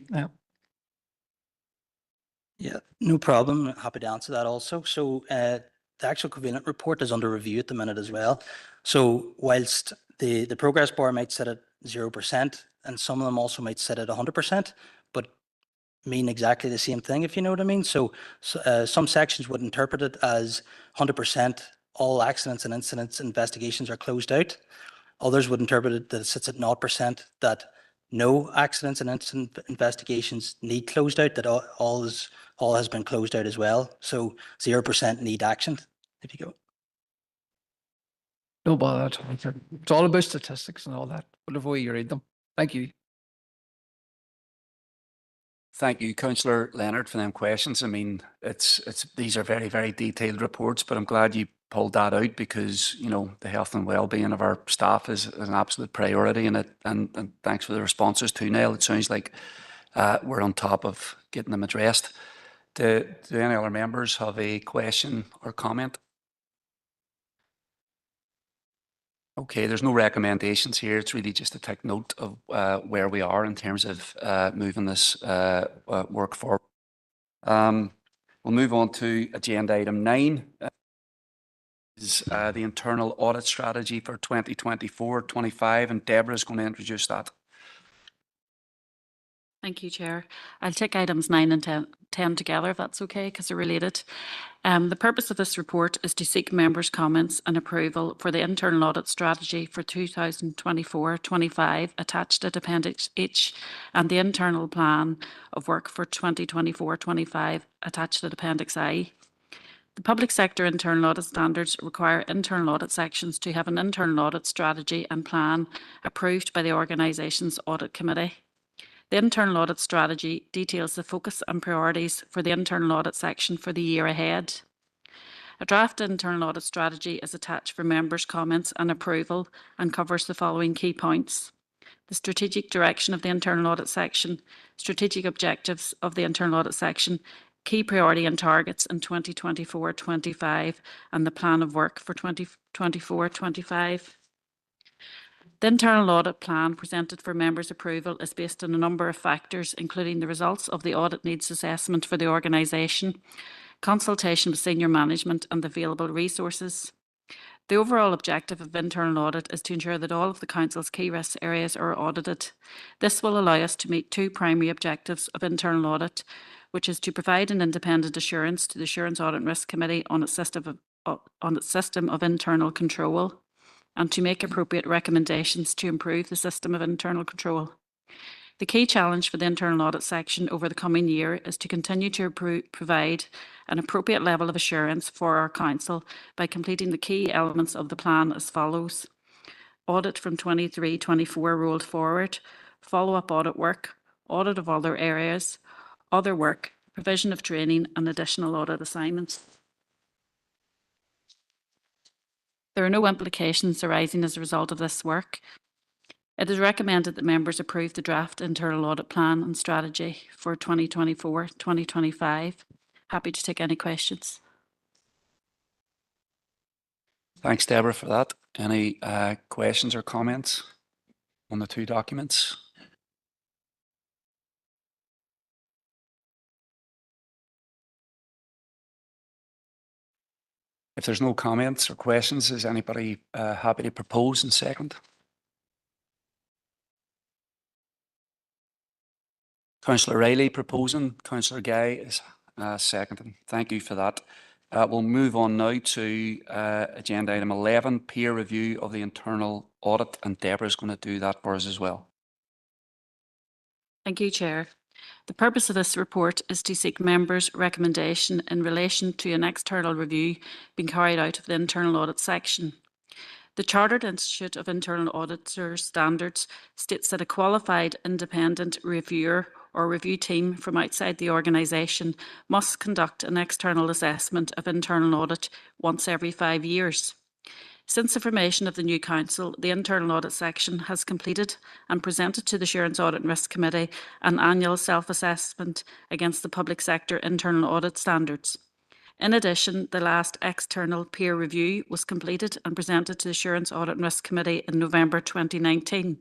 S13: Yeah, no problem. Happy to answer that also. So the actual covenant report is under review at the minute as well. So whilst the progress bar might sit at 0%, and some of them also might sit at 100%, but mean exactly the same thing, if you know what I mean. So some sections would interpret it as 100% all accidents and incidents investigations are closed out. Others would interpret it that it sits at 0%, that no accidents and incident investigations need closed out, that all has been closed out as well. So 0% need action, if you go.
S11: No bother. It's all about statistics and all that, whatever way you read them. Thank you.
S1: Thank you, Councillor Leonard, for them questions. I mean, these are very, very detailed reports, but I'm glad you pulled that out because, you know, the health and well-being of our staff is an absolute priority, and thanks for the responses too, Niall. It sounds like we're on top of getting them addressed. Do any other members have a question or comment? Okay, there's no recommendations here. It's really just to take note of where we are in terms of moving this work forward. We'll move on to agenda item 9. Is the internal audit strategy for 2024-25, and Deborah is going to introduce that.
S14: Thank you, Chair. I'll take items 9 and 10 together, if that's okay, because they're related. The purpose of this report is to seek members' comments and approval for the internal audit strategy for 2024-25 attached at Appendix H, and the internal plan of work for 2024-25 attached at Appendix I. The public sector internal audit standards require internal audit sections to have an internal audit strategy and plan approved by the organisation's audit committee. The internal audit strategy details the focus and priorities for the internal audit section for the year ahead. A draft internal audit strategy is attached for members' comments and approval and covers the following key points: the strategic direction of the internal audit section, strategic objectives of the internal audit section, key priority and targets in 2024-25, and the plan of work for 2024-25. The internal audit plan presented for members' approval is based on a number of factors, including the results of the audit needs assessment for the organisation, consultation with senior management and the available resources. The overall objective of internal audit is to ensure that all of the Council's key risk areas are audited. This will allow us to meet 2 primary objectives of internal audit, which is to provide an independent assurance to the Assurance Audit and Risk Committee on its system of internal control, and to make appropriate recommendations to improve the system of internal control. The key challenge for the internal audit section over the coming year is to continue to provide an appropriate level of assurance for our Council by completing the key elements of the plan as follows: audit from 23-24 rolled forward, follow-up audit work, audit of other areas, other work, provision of training and additional audit assignments. There are no implications arising as a result of this work. It is recommended that members approve the draft internal audit plan and strategy for 2024-2025. Happy to take any questions.
S1: Thanks, Deborah, for that. Any questions or comments on the 2 documents? If there's no comments or questions, is anybody happy to propose and second? Councillor Riley proposing, Councillor Guy is seconding. Thank you for that. We'll move on now to agenda item 11, peer review of the internal audit, and Deborah is going to do that for us as well.
S14: Thank you, Chair. The purpose of this report is to seek members' recommendation in relation to an external review being carried out of the internal audit section. The Chartered Institute of Internal Auditors Standards states that a qualified independent reviewer or review team from outside the organisation must conduct an external assessment of internal audit once every 5 years. Since the formation of the new council, the internal audit section has completed and presented to the Assurance Audit and Risk Committee an annual self-assessment against the public sector internal audit standards. In addition, the last external peer review was completed and presented to the Assurance Audit and Risk Committee in November 2019.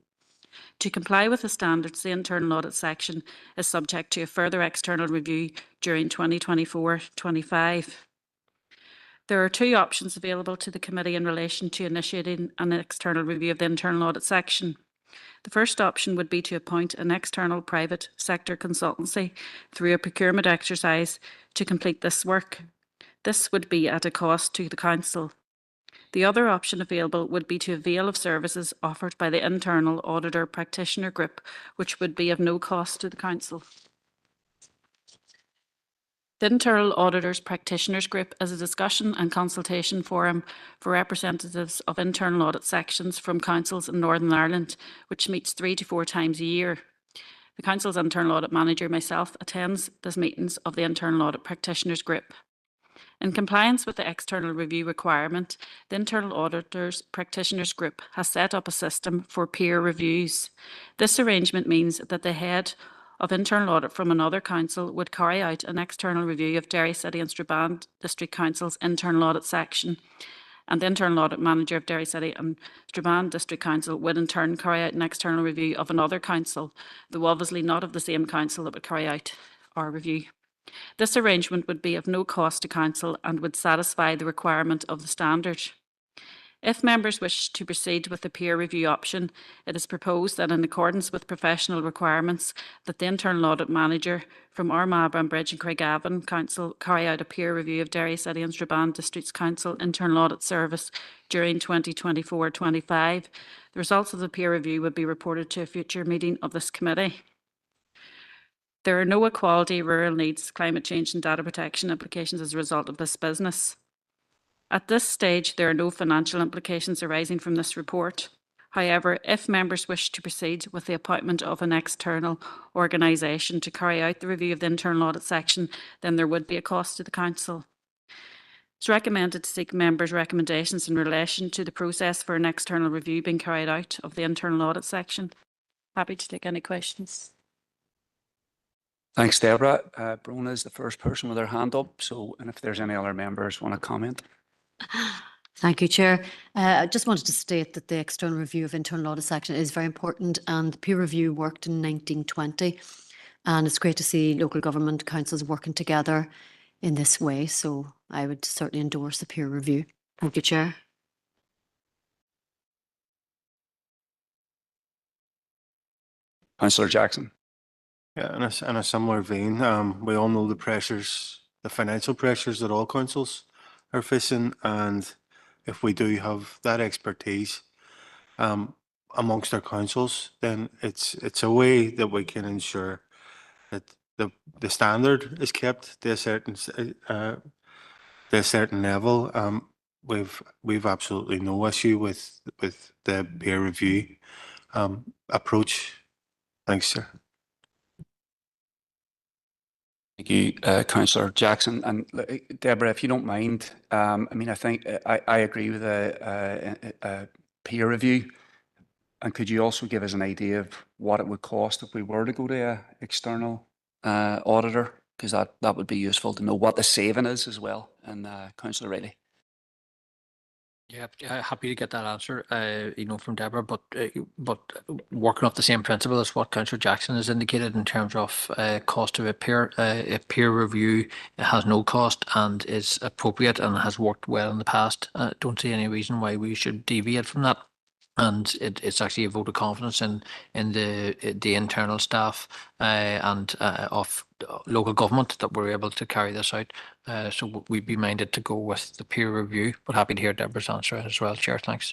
S14: To comply with the standards, the internal audit section is subject to a further external review during 2024-25. There are two options available to the committee in relation to initiating an external review of the internal audit section. The first option would be to appoint an external private sector consultancy through a procurement exercise to complete this work. This would be at a cost to the council. The other option available would be to avail of services offered by the internal auditor practitioner group, which would be of no cost to the council. The Internal Auditors Practitioners Group is a discussion and consultation forum for representatives of internal audit sections from councils in Northern Ireland, which meets 3 to 4 times a year. The council's internal audit manager, myself, attends these meetings of the Internal Audit Practitioners Group. In compliance with the external review requirement, the Internal Auditors Practitioners Group has set up a system for peer reviews. This arrangement means that the head of internal audit from another council would carry out an external review of Derry City and Strabane District Council's internal audit section, and the internal audit manager of Derry City and Strabane District Council would in turn carry out an external review of another council, though obviously not of the same council that would carry out our review. This arrangement would be of no cost to council and would satisfy the requirement of the standard. If members wish to proceed with the peer review option, it is proposed that in accordance with professional requirements that the internal audit manager from Armagh, Banbridge and Craigavon Council carry out a peer review of Derry City and Strabane Districts Council Internal Audit Service during 2024-25. The results of the peer review would be reported to a future meeting of this committee. There are no equality, rural needs, climate change and data protection implications as a result of this business. At this stage, there are no financial implications arising from this report. However, if members wish to proceed with the appointment of an external organisation to carry out the review of the internal audit section, then there would be a cost to the council. It's recommended to seek members' recommendations in relation to the process for an external review being carried out of the internal audit section. Happy to take any questions.
S1: Thanks, Deborah. Brona is the first person with their hand up. So, and if there's any other members want to comment.
S12: Thank you, Chair. I just wanted to state that the external review of internal audit section is very important, and the peer review worked in 1920, and it's great to see local government councils working together in this way. So I would certainly endorse the peer review. Thank you, Chair.
S1: Councillor Jackson.
S8: Yeah, in a similar vein, we all know the pressures, the financial pressures that all councils are facing, and if we do have that expertise amongst our councils, then it's a way that we can ensure that the standard is kept to a certain level. We've absolutely no issue with the peer review approach. Thanks, sir.
S1: Thank you, Councillor Jackson. And Deborah, if you don't mind, I mean, I think I agree with a peer review. And could you also give us an idea of what it would cost if we were to go to an external auditor? Because that would be useful to know what the saving is as well. And Councillor Riley.
S3: Yeah, happy to get that answer, from Deborah, but working off the same principle as what Councillor Jackson has indicated in terms of cost of a peer review. It has no cost and is appropriate and has worked well in the past. Don't see any reason why we should deviate from that. And it's actually a vote of confidence in the internal staff and of local government that we're able to carry this out. So we'd be minded to go with the peer review, but happy to hear Deborah's answer as well, Chair. Thanks.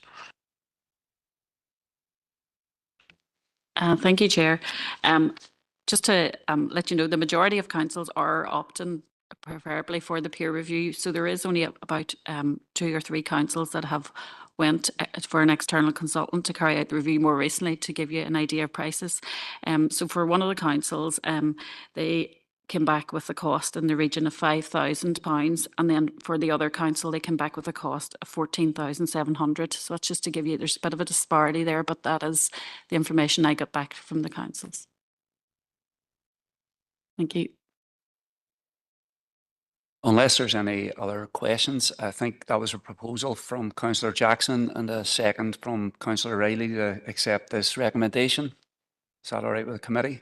S14: Thank you, Chair. Just to let you know, the majority of councils are opting preferably for the peer review. So there is only about 2 or 3 councils that have went for an external consultant to carry out the review more recently to give you an idea of prices. So for one of the councils, they came back with a cost in the region of £5,000, and then for the other council they came back with a cost of 14,700. So that's just to give you, there's a bit of a disparity there, but that is the information I got back from the councils. Thank you.
S1: Unless there's any other questions, I think that was a proposal from Councillor Jackson and a second from Councillor Riley to accept this recommendation. Is that all right with the committee?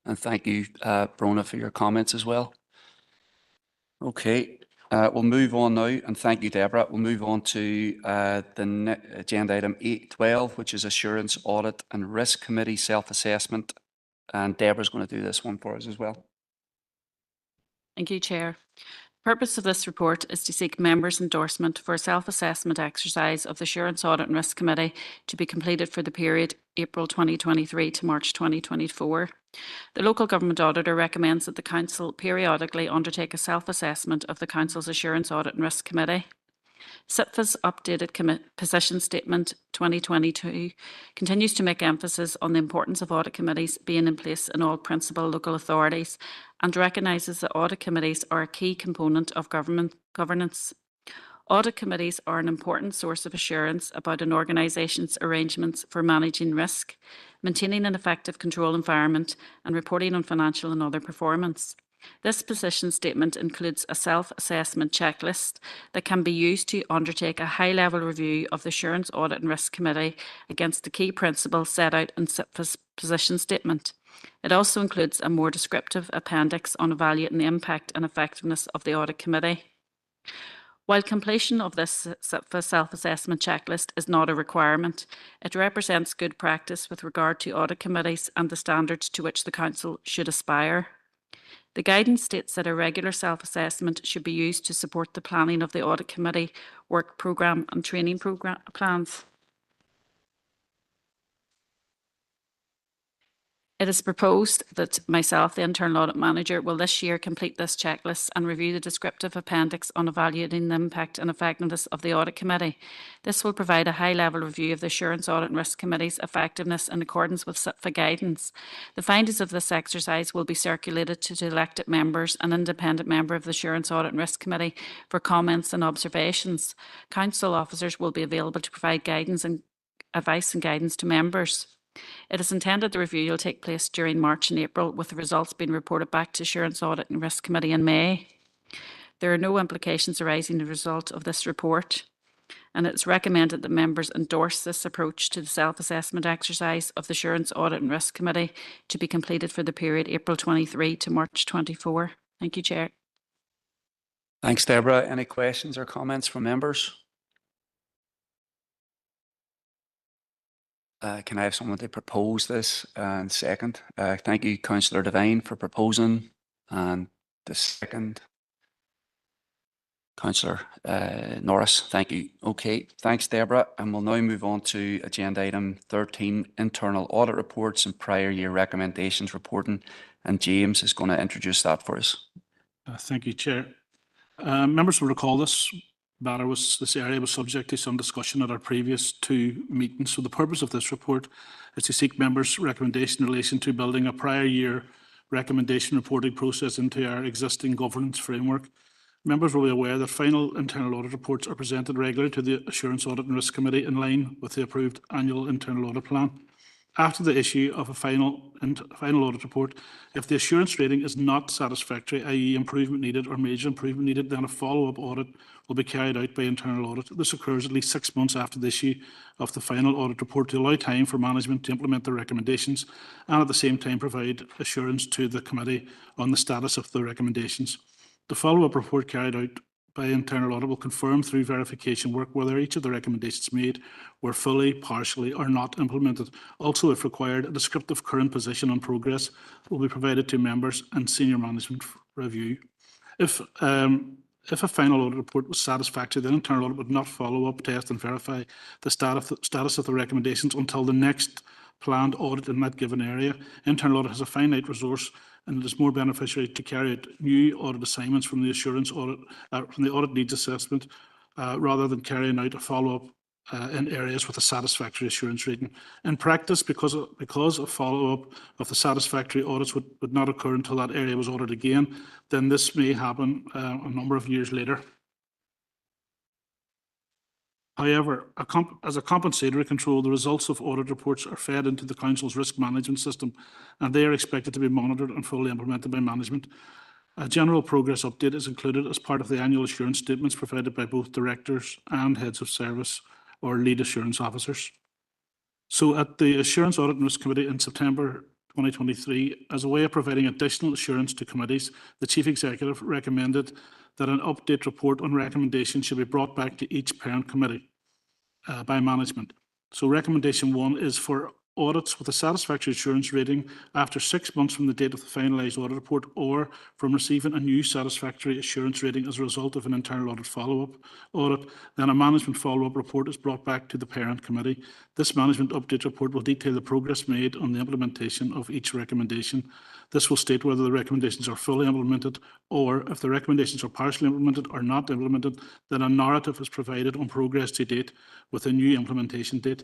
S1: And thank you, Brona, for your comments as well. Okay, we'll move on now, and thank you, Deborah. We'll move on to the agenda item 8.12, which is Assurance, Audit and Risk Committee Self-Assessment. And Deborah's going to do this one for us as well.
S14: Thank you, Chair. The purpose of this report is to seek members' endorsement for a self-assessment exercise of the Assurance, Audit and Risk Committee to be completed for the period April 2023 to March 2024. The Local Government Auditor recommends that the Council periodically undertake a self-assessment of the Council's Assurance, Audit and Risk Committee. SIPFA's updated position statement 2022 continues to make emphasis on the importance of audit committees being in place in all principal local authorities and recognises that audit committees are a key component of governance. Audit committees are an important source of assurance about an organisation's arrangements for managing risk, maintaining an effective control environment and reporting on financial and other performance. This position statement includes a self-assessment checklist that can be used to undertake a high-level review of the Assurance, Audit and Risk Committee against the key principles set out in SIPFA's position statement. It also includes a more descriptive appendix on evaluating the impact and effectiveness of the Audit Committee. While completion of this SIPFA self-assessment checklist is not a requirement, it represents good practice with regard to audit committees and the standards to which the Council should aspire. The guidance states that a regular self-assessment should be used to support the planning of the Audit Committee work programme and training plans. It is proposed that myself, the Internal Audit Manager, will this year complete this checklist and review the descriptive appendix on evaluating the impact and effectiveness of the Audit Committee. This will provide a high-level review of the Assurance, Audit and Risk Committee's effectiveness in accordance with SIPFA guidance. The findings of this exercise will be circulated to the elected members and independent member of the Assurance, Audit and Risk Committee for comments and observations. Council officers will be available to provide guidance and advice and guidance to members. It is intended the review will take place during March and April, with the results being reported back to Assurance, Audit and Risk Committee in May. There are no implications arising as a result of this report, and it is recommended that members endorse this approach to the self-assessment exercise of the Assurance, Audit and Risk Committee to be completed for the period April 23 to March 24. Thank you, Chair.
S1: Thanks, Deborah. Any questions or comments from members? Can I have someone to propose this and second? Thank you, Councillor Devine, for proposing, and the second, Councillor Norris. Thank you. Okay, thanks, Deborah. And we'll now move on to agenda item 13, internal audit reports and prior year recommendations reporting. And James is going to introduce that for us.
S9: Thank you, Chair. Members will recall this area was subject to some discussion at our previous 2 meetings. So the purpose of this report is to seek members' recommendation in relation to building a prior year recommendation reporting process into our existing governance framework. Members will be aware that final internal audit reports are presented regularly to the Assurance, Audit and Risk Committee in line with the approved annual internal audit plan. After the issue of a final audit report, if the assurance rating is not satisfactory, i.e. improvement needed or major improvement needed, then a follow-up audit will be carried out by internal audit. This occurs at least 6 months after the issue of the final audit report to allow time for management to implement the recommendations and at the same time provide assurance to the committee on the status of the recommendations. The follow-up report carried out by internal audit will confirm through verification work whether each of the recommendations made were fully, partially or not implemented. Also, if required, a descriptive current position on progress will be provided to members and senior management review. If a final audit report was satisfactory, then internal audit would not follow up, test and verify the status of the recommendations until the next planned audit in that given area. Internal audit has a finite resource, and it is more beneficial to carry out new audit assignments from the assurance audit, from the audit needs assessment, rather than carrying out a follow-up in areas with a satisfactory assurance rating. In practice, because a follow-up of the satisfactory audits would not occur until that area was audited again, then this may happen a number of years later. However, as a compensatory control, the results of audit reports are fed into the Council's risk management system, and they are expected to be monitored and fully implemented by management. A general progress update is included as part of the annual assurance statements provided by both directors and heads of service or lead assurance officers. So at the Assurance Audit and Risk Committee in September 2023, as a way of providing additional assurance to committees, the Chief Executive recommended that an update report on recommendations should be brought back to each parent committee by management. So recommendation 1 is for audits with a satisfactory assurance rating after 6 months from the date of the finalised audit report, or from receiving a new satisfactory assurance rating as a result of an internal audit follow-up audit, then a management follow-up report is brought back to the parent committee. This management update report will detail the progress made on the implementation of each recommendation. This will state whether the recommendations are fully implemented, or if the recommendations are partially implemented or not implemented, then a narrative is provided on progress to date with a new implementation date.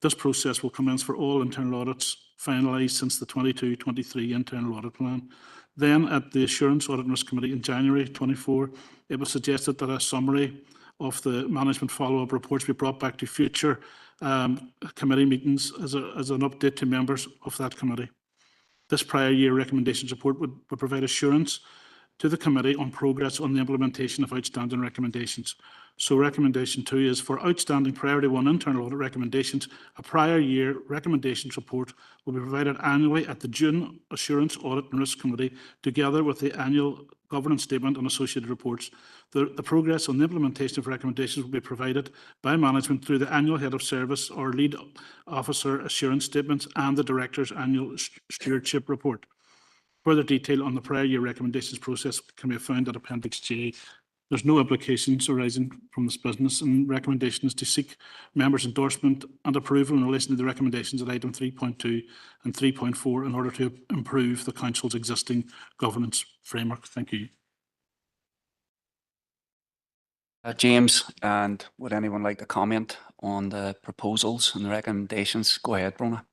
S9: This process will commence for all internal audits finalised since the 22-23 internal audit plan. Then at the Assurance Audit and Risk Committee in January 24, it was suggested that a summary of the management follow-up reports be brought back to future committee meetings as an update to members of that committee. This prior year recommendations report would provide assurance to the committee on progress on the implementation of outstanding recommendations. So recommendation 2 is for outstanding priority 1 internal audit recommendations, a prior year recommendations report will be provided annually at the June Assurance Audit and Risk Committee, together with the annual governance statement and associated reports. The progress on the implementation of recommendations will be provided by management through the annual head of service or lead officer assurance statements and the director's annual stewardship report. Further detail on the prior year recommendations process can be found at Appendix J. There's no implications arising from this business, and recommendation is to seek members' endorsement and approval in relation to the recommendations at item 3.2 and 3.4 in order to improve the Council's existing governance framework. Thank you.
S1: James, and would anyone like to comment on the proposals and the recommendations? Go ahead, Brona.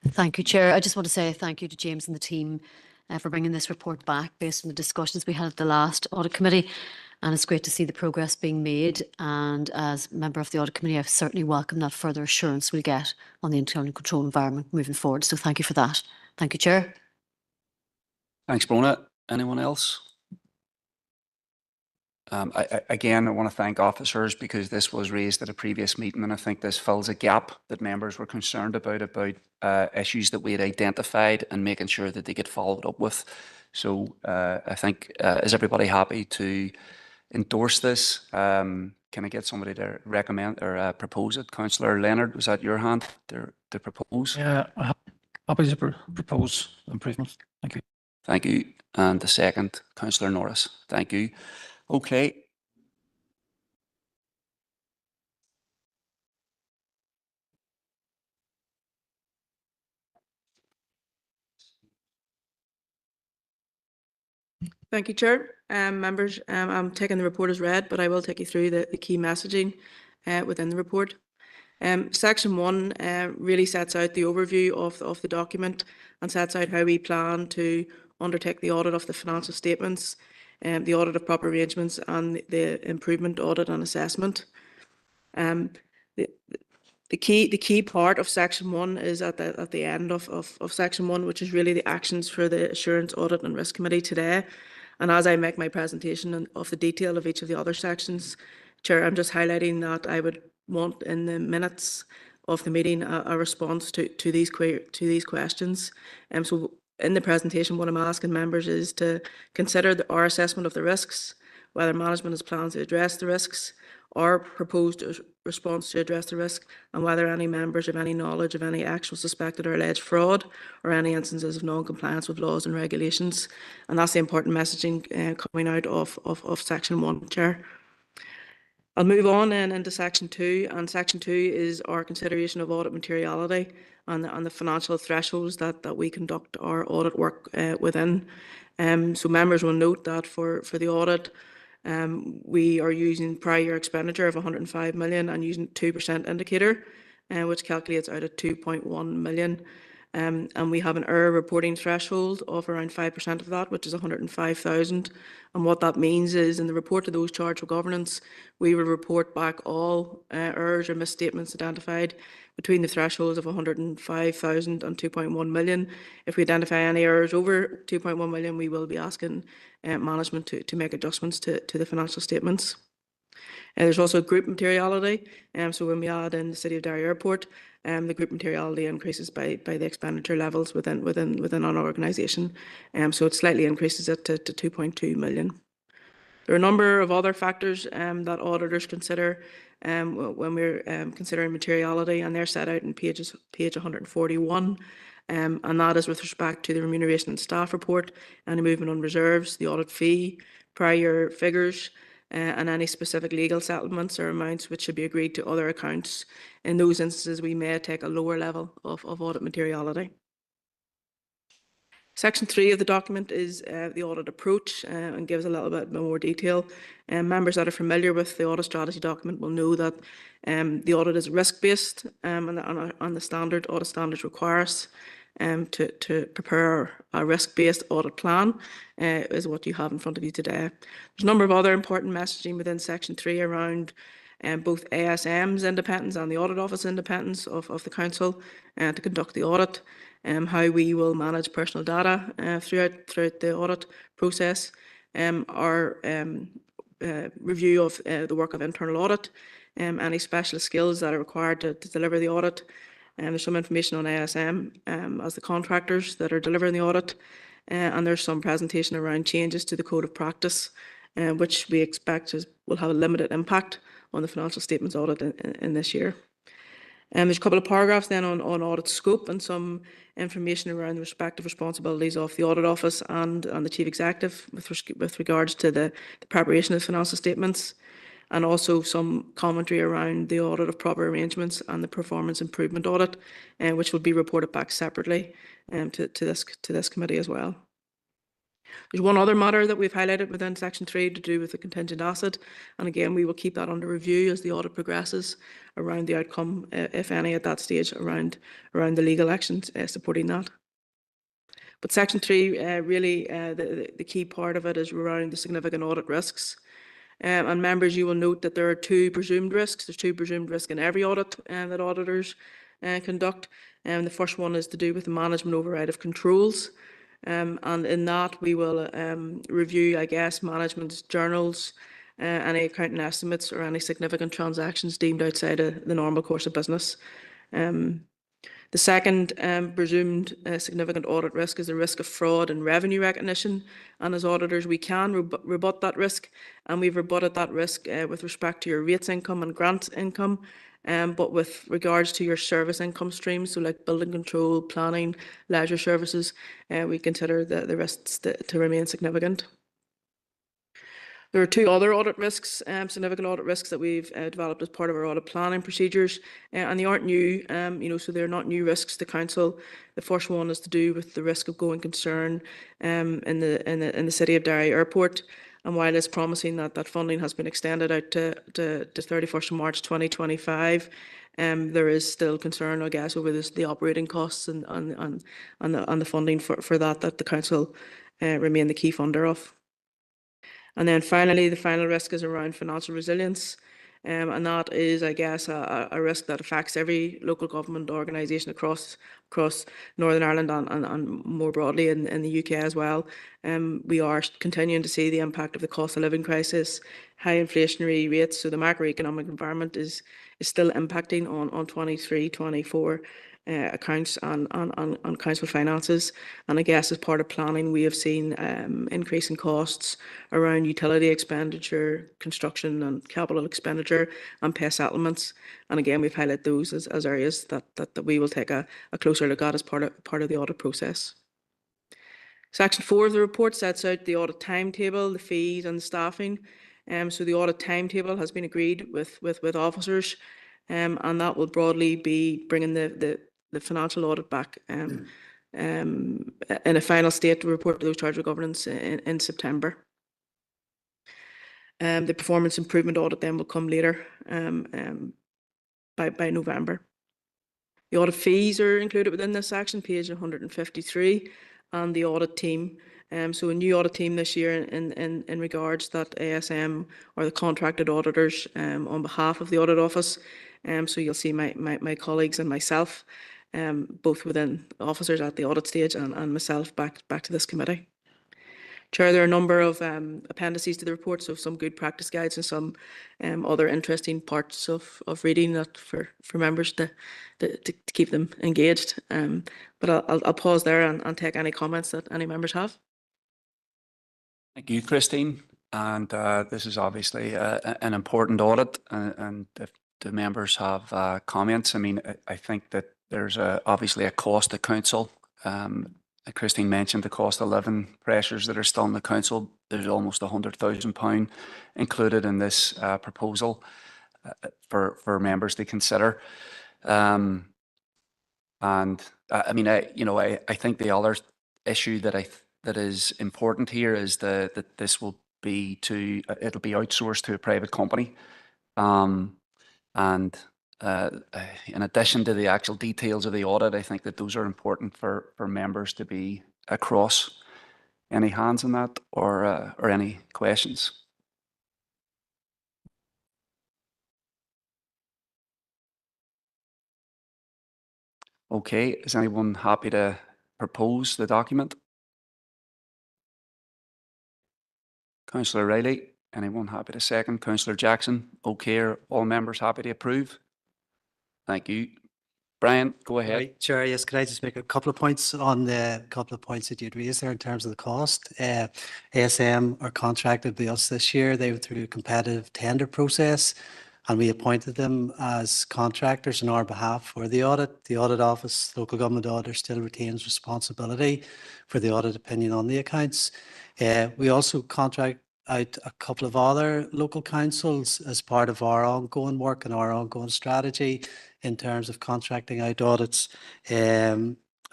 S12: Thank you, Chair. I just want to say thank you to James and the team for bringing this report back based on the discussions we had at the last Audit Committee. And it's great to see the progress being made. And as member of the Audit Committee, I've certainly welcomed that further assurance we'll get on the internal control environment moving forward. So thank you for that. Thank you, Chair.
S1: Thanks, Brona. Anyone else? Again, I want to thank officers because this was raised at a previous meeting, and I think this fills a gap that members were concerned about issues that we had identified and making sure that they get followed up with. So I think, is everybody happy to endorse this? Can I get somebody to recommend or propose it? Councillor Leonard, was that your hand to propose?
S11: Yeah, happy to propose improvements. Thank you.
S1: Thank you. And the second, Councillor Norris. Thank you. Okay.
S4: Thank you, Chair. Members, I'm taking the report as read, but I will take you through the key messaging within the report. Section 1 really sets out the overview of the document and sets out how we plan to undertake the audit of the financial statements, the audit of proper arrangements, and the improvement audit and assessment. The key part of Section 1 is at the end of Section 1, which is really the actions for the Assurance Audit and Risk Committee today. And as I make my presentation of the detail of each of the other sections, Chair, I'm just highlighting that I would want in the minutes of the meeting a response to these questions. So in the presentation, what I'm asking members is to consider our assessment of the risks, whether management has plans to address the risks, or proposed response to address the risk, and whether any members have any knowledge of any actual suspected or alleged fraud or any instances of non-compliance with laws and regulations. And that's the important messaging coming out of Section 1, Chair. I'll move on then into Section 2, and Section 2 is our consideration of audit materiality. the financial thresholds that we conduct our audit work within. So members will note that for the audit, we are using prior year expenditure of 105 million and using 2% indicator, which calculates out at 2.1 million. And we have an error reporting threshold of around 5% of that, which is 105,000. And what that means is in the report to those charged with governance, we will report back all errors or misstatements identified between the thresholds of 105,000 and 2.1 million. If we identify any errors over 2.1 million, we will be asking management to make adjustments to the financial statements. There's also group materiality. So when we add in the City of Derry Airport, the group materiality increases by the expenditure levels within our organisation. So it slightly increases it to 2.2 million. There are a number of other factors that auditors consider when we're considering materiality, and they're set out in page 141. And that is with respect to the remuneration and staff report, any movement on reserves, the audit fee, prior figures, and any specific legal settlements or amounts which should be agreed to other accounts. In those instances, we may take a lower level of audit materiality. Section 3 of the document is the audit approach and gives a little bit more detail. Members that are familiar with the audit strategy document will know that the audit is risk-based and the audit standards require us to prepare a risk-based audit plan, is what you have in front of you today. There's a number of other important messaging within Section 3 around both ASM's independence and the Audit Office independence of the Council to conduct the audit, how we will manage personal data throughout the audit process, our review of the work of internal audit, any specialist skills that are required to deliver the audit. There's some information on ASM as the contractors that are delivering the audit, and there's some presentation around changes to the code of practice, which we expect will have a limited impact on the financial statements audit in this year. There's a couple of paragraphs then on audit scope and some information around the respective responsibilities of the Audit Office and the Chief Executive with regards to the preparation of financial statements, and also some commentary around the audit of proper arrangements and the performance improvement audit, which will be reported back separately to this committee as well. There's one other matter that we've highlighted within Section 3 to do with the contingent asset, and again we will keep that under review as the audit progresses around the outcome, if any, at that stage around the legal actions supporting that. But Section 3 really the key part of it is around the significant audit risks. And members, you will note that there are two presumed risks. There's two presumed risks in every audit that auditors conduct. The first one is to do with the management override of controls. And in that, we will review, I guess, management's journals, any accounting estimates or any significant transactions deemed outside of the normal course of business. The second presumed significant audit risk is the risk of fraud and revenue recognition. And as auditors, we can rebut that risk, and we've rebutted that risk with respect to your rates income and grant income. But with regards to your service income streams, so like building control, planning, leisure services, we consider the risks to remain significant. There are two other audit risks, significant audit risks that we've developed as part of our audit planning procedures, and they aren't new, so they're not new risks to Council. The first one is to do with the risk of going concern in the City of Derry Airport. And while it's promising that funding has been extended out to 31st of March 2025, there is still concern, I guess, over the operating costs and the funding for that the Council remain the key funder of. And then finally, the final risk is around financial resilience. And that is, I guess, a risk that affects every local government organisation across Northern Ireland and more broadly in the UK as well. We are continuing to see the impact of the cost of living crisis, high inflationary rates. So the macroeconomic environment is still impacting on 23-24 accounts and council finances. And I guess as part of planning, we have seen increasing costs around utility expenditure, construction and capital expenditure, and pay settlements. And again, we've highlighted those as areas that we will take a closer look at as part of the audit process. Section 4 of the report sets out the audit timetable, the fees and the staffing. So the audit timetable has been agreed with officers, and that will broadly be bringing the the financial audit back in a final state to report to those charged with governance in September. The performance improvement audit then will come later by November. The audit fees are included within this section, page 153, and the audit team. So a new audit team this year in regards that ASM are the contracted auditors on behalf of the audit office. So you'll see my colleagues and myself, both within officers at the audit stage and myself back to this committee. Chair, there are a number of appendices to the report, so some good practice guides and some other interesting parts of reading that for members to keep them engaged. But I'll pause there and take any comments that any members have.
S1: Thank you, Christine. And this is obviously an important audit, and if the members have comments, I mean, I think that there's obviously a cost to council. Christine mentioned the cost of living pressures that are still in the council. There's almost £100,000 included in this proposal for members to consider. And I mean, I think the other issue that is important here is that this will be it'll be outsourced to a private company. And in addition to the actual details of the audit, I think that those are important for members to be across. Any hands on that or any questions? Okay, is anyone happy to propose the document? Councillor Riley, anyone happy to second? Councillor Jackson, okay, are all members happy to approve? Thank you. Brian, go ahead.
S15: Right, Chair, yes, could I just make a couple of points on the couple of points that you'd raised there in terms of the cost? ASM are contracted by us this year. They went through a competitive tender process and we appointed them as contractors on our behalf for the audit. The audit office, local government auditor, still retains responsibility for the audit opinion on the accounts. We also contract out a couple of other local councils as part of our ongoing work and our ongoing strategy in terms of contracting out audits.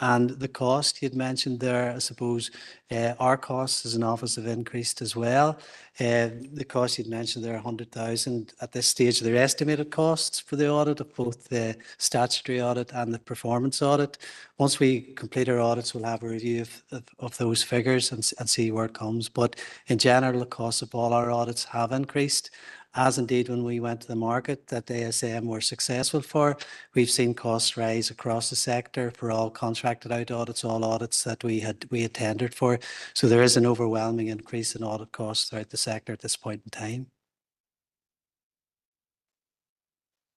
S15: And the cost you'd mentioned there, I suppose, our costs as an office have increased as well. The cost you'd mentioned there, 100,000 at this stage, their estimated costs for the audit of both the statutory audit and the performance audit. Once we complete our audits, we'll have a review of those figures and see where it comes. But in general, the costs of all our audits have increased. As indeed when we went to the market that ASM were successful for, we've seen costs rise across the sector for all contracted out audits, all audits that we had tendered for. So there is an overwhelming increase in audit costs throughout the sector at this point in time.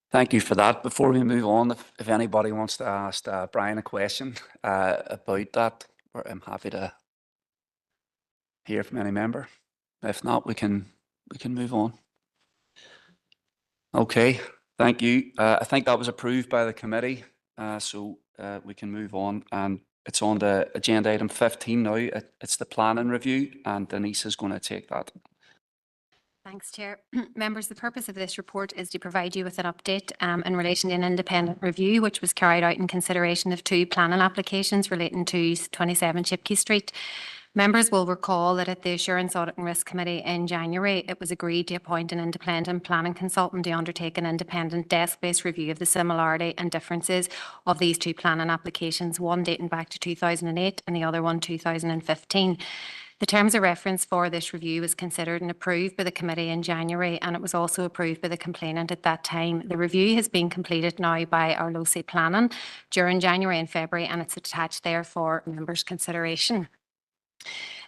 S1: Thank you for that. Before we move on, if anybody wants to ask Brian a question about that, I'm happy to hear from any member. If not, we can move on. Okay, thank you. I think that was approved by the committee, so we can move on. And it's on the agenda item 15 now. It's the planning review, and Denise is going to take that.
S2: Thanks, Chair. Members, the purpose of this report is to provide you with an update in relation to an independent review which was carried out in consideration of two planning applications relating to 27 Chipkey Street. Members will recall that at the Assurance Audit and Risk Committee in January, it was agreed to appoint an independent planning consultant to undertake an independent desk-based review of the similarity and differences of these two planning applications, one dating back to 2008 and the other one 2015. The terms of reference for this review was considered and approved by the committee in January, and it was also approved by the complainant at that time. The review has been completed now by our LOSI Planning during January and February, and it's attached there for members' consideration.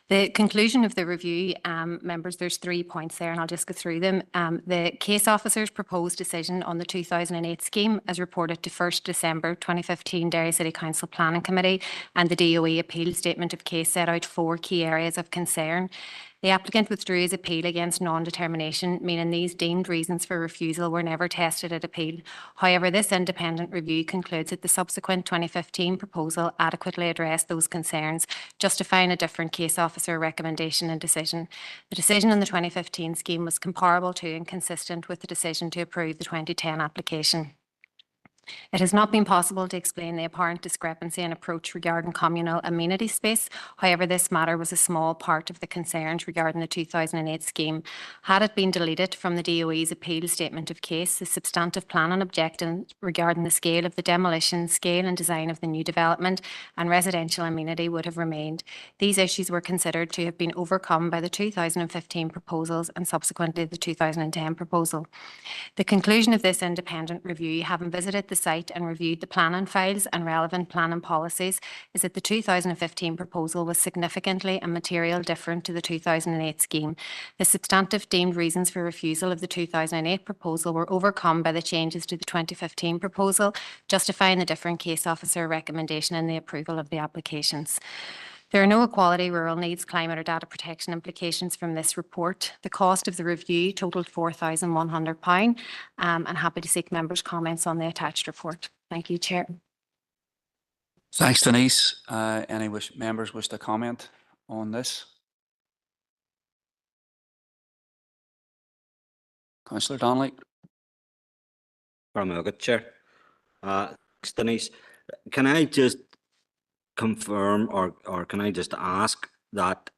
S2: The conclusion of the review, members, there's 3 points there and I'll just go through them. The case officer's proposed decision on the 2008 scheme as reported to 1st December 2015 Derry City Council Planning Committee, and the DOE appeal statement of case set out 4 key areas of concern. The applicant withdrew his appeal against non-determination, meaning these deemed reasons for refusal were never tested at appeal. However, this independent review concludes that the subsequent 2015 proposal adequately addressed those concerns, justifying a different case officer recommendation and decision. The decision on the 2015 scheme was comparable to and consistent with the decision to approve the 2010 application. It has not been possible to explain the apparent discrepancy in approach regarding communal amenity space. However, this matter was a small part of the concerns regarding the 2008 scheme. Had it been deleted from the DOE's appeal statement of case, the substantive plan and objective regarding the scale of the demolition, scale and design of the new development and residential amenity would have remained. These issues were considered to have been overcome by the 2015 proposals and subsequently the 2010 proposal. The conclusion of this independent review, having visited the site and reviewed the planning files and relevant planning policies, is that the 2015 proposal was significantly and material different to the 2008 scheme. The substantive deemed reasons for refusal of the 2008 proposal were overcome by the changes to the 2015 proposal, justifying the different case officer recommendation in the approval of the applications. There are no equality, rural needs, climate or data protection implications from this report. The cost of the review totalled £4,100. I'm happy to seek members' comments on the attached report. Thank you, Chair.
S1: Thanks, Denise. Any members wish to comment on this? Councillor Donnelly.
S6: Chair. Thanks, Denise. Can I just confirm or can I just ask that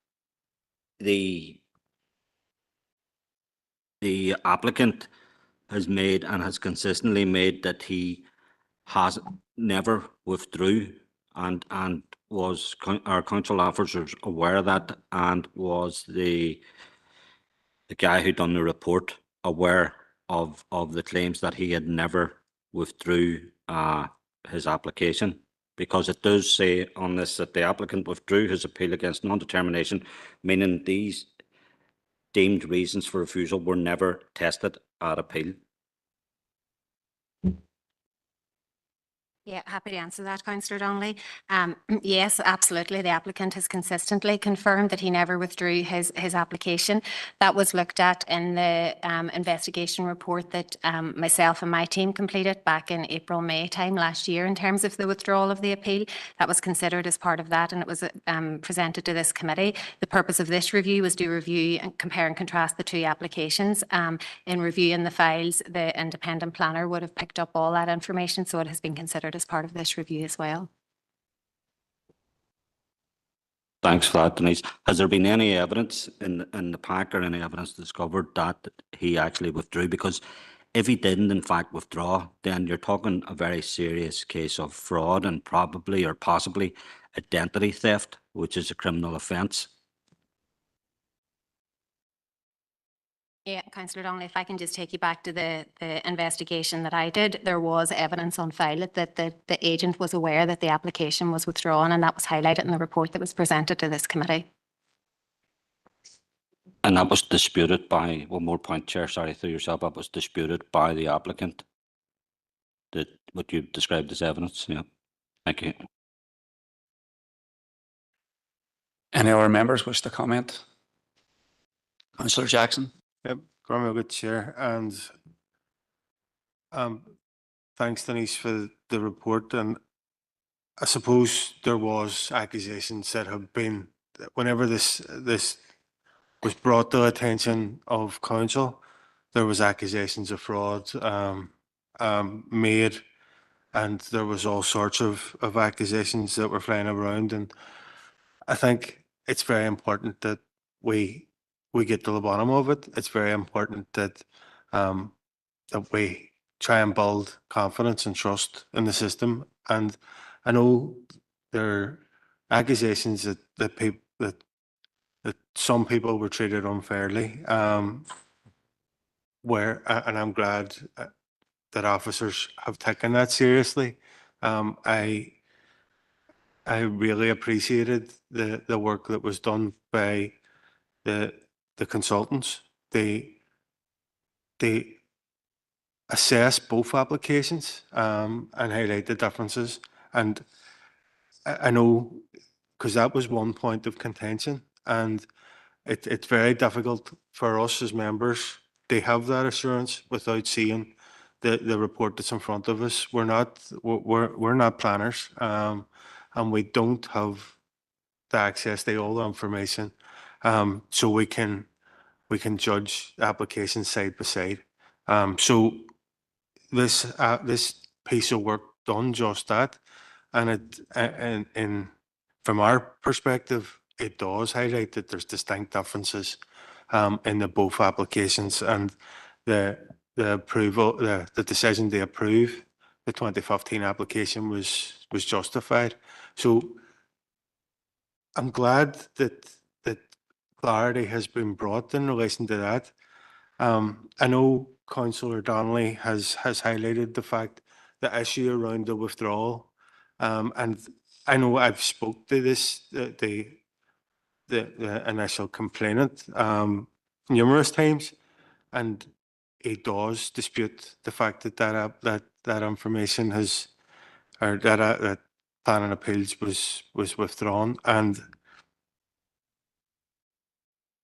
S6: the applicant has made and has consistently made that he has never withdrew and was our council officers aware of that, and was the guy who done the report aware of the claims that he had never withdrew his application? Because it does say on this that the applicant withdrew his appeal against non-determination, meaning these deemed reasons for refusal were never tested at appeal.
S2: Yeah, happy to answer that, Councillor Donnelly. Yes, absolutely. The applicant has consistently confirmed that he never withdrew his application. That was looked at in the investigation report that myself and my team completed back in April, May time last year in terms of the withdrawal of the appeal. That was considered as part of that and it was presented to this committee. The purpose of this review was to review and compare and contrast the two applications. In reviewing the files, the independent planner would have picked up all that information, so it has been considered as part of this review as well.
S6: Thanks for that, Denise. Has there been any evidence in the pack or any evidence discovered that he actually withdrew? Because if he didn't in fact withdraw, then you're talking a very serious case of fraud and probably or possibly identity theft, which is a criminal offence.
S2: Yeah, Councillor Donnelly, if I can just take you back to the investigation that I did, there was evidence on file that the agent was aware that the application was withdrawn, and that was highlighted in the report that was presented to this committee.
S6: And that was disputed by, one more point, Chair, sorry, through yourself, that was disputed by the applicant, that what you described as evidence. Yeah, thank you.
S1: Any other members wish to comment? Councillor Jackson.
S8: Yep, good Chair, and thanks, Denise, for the report. And I suppose there was accusations that have been, whenever this was brought to the attention of council, there was accusations of fraud made, and there was all sorts of accusations that were flying around. And I think it's very important that we get to the bottom of it. It's very important that that we try and build confidence and trust in the system. And I know there are accusations that some people were treated unfairly. And I'm glad that officers have taken that seriously. I really appreciated the work that was done by the consultants. They assess both applications and highlight the differences. And I know, because that was one point of contention, and it's very difficult for us as members to have that assurance without seeing the report that's in front of us. We're not planners, and we don't have the access to all the information, so we can judge applications side by side. So this piece of work done just that. And from our perspective, it does highlight that there's distinct differences in the both applications, and the approval, the decision to approve the 2015 application was justified. So I'm glad that clarity has been brought in relation to that. I know Councillor Donnelly has highlighted the fact, the issue around the withdrawal. And I know I've spoke to this, the initial complainant, numerous times, and he does dispute the fact that that information has, or that planning appeals was withdrawn. And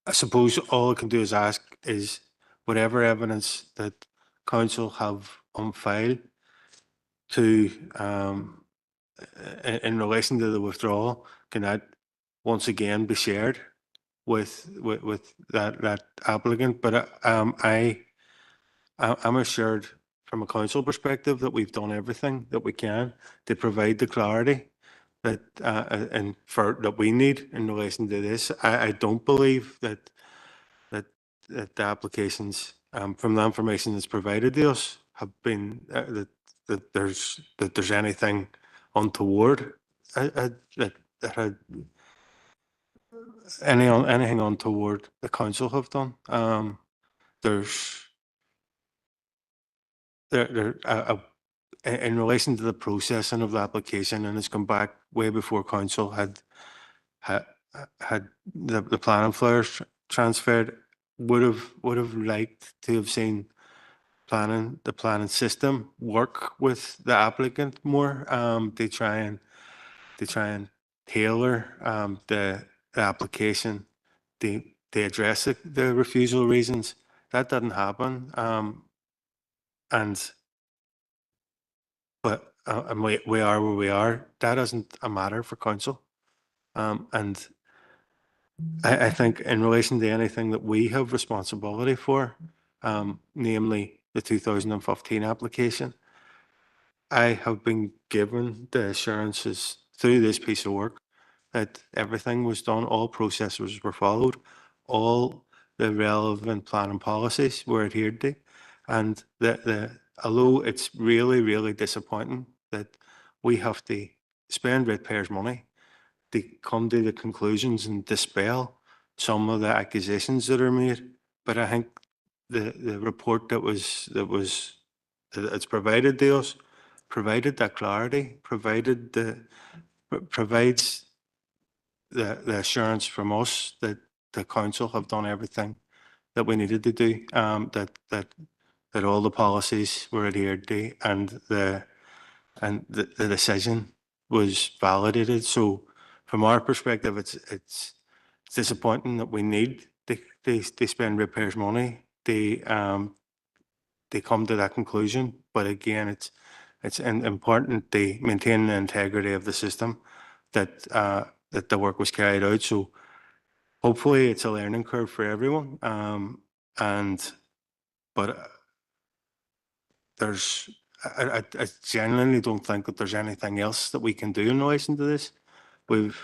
S8: I suppose all I can do is ask is, whatever evidence that council have on file to in relation to the withdrawal, can that once again be shared with that applicant? But I'm assured from a council perspective that we've done everything that we can to provide the clarity that that we need in relation to this. I don't believe that the applications, from the information that's provided to us, have been that there's anything untoward, that had anything untoward the council have done. There's in relation to the processing of the application, and it's come back way before council had the planning flyers transferred. Would have liked to have seen the planning system work with the applicant more, to try and tailor the application to address the refusal reasons. That didn't happen, and we are where we are. That isn't a matter for council, and I think in relation to anything that we have responsibility for, namely the 2015 application, I have been given the assurances through this piece of work that everything was done, all processes were followed, all the relevant planning policies were adhered to, and although it's really, really disappointing that we have to spend ratepayers' money to come to the conclusions and dispel some of the accusations that are made, but I think the report that's provided to us provided that clarity, provides the assurance from us that the council have done everything that we needed to do, that all the policies were adhered to, and the decision was validated. So from our perspective, it's disappointing that we need to spend ratepayers' money to come to that conclusion. But again, it's important to maintain the integrity of the system, that the work was carried out. So hopefully it's a learning curve for everyone. But I genuinely don't think that there's anything else that we can do in relation to this. We've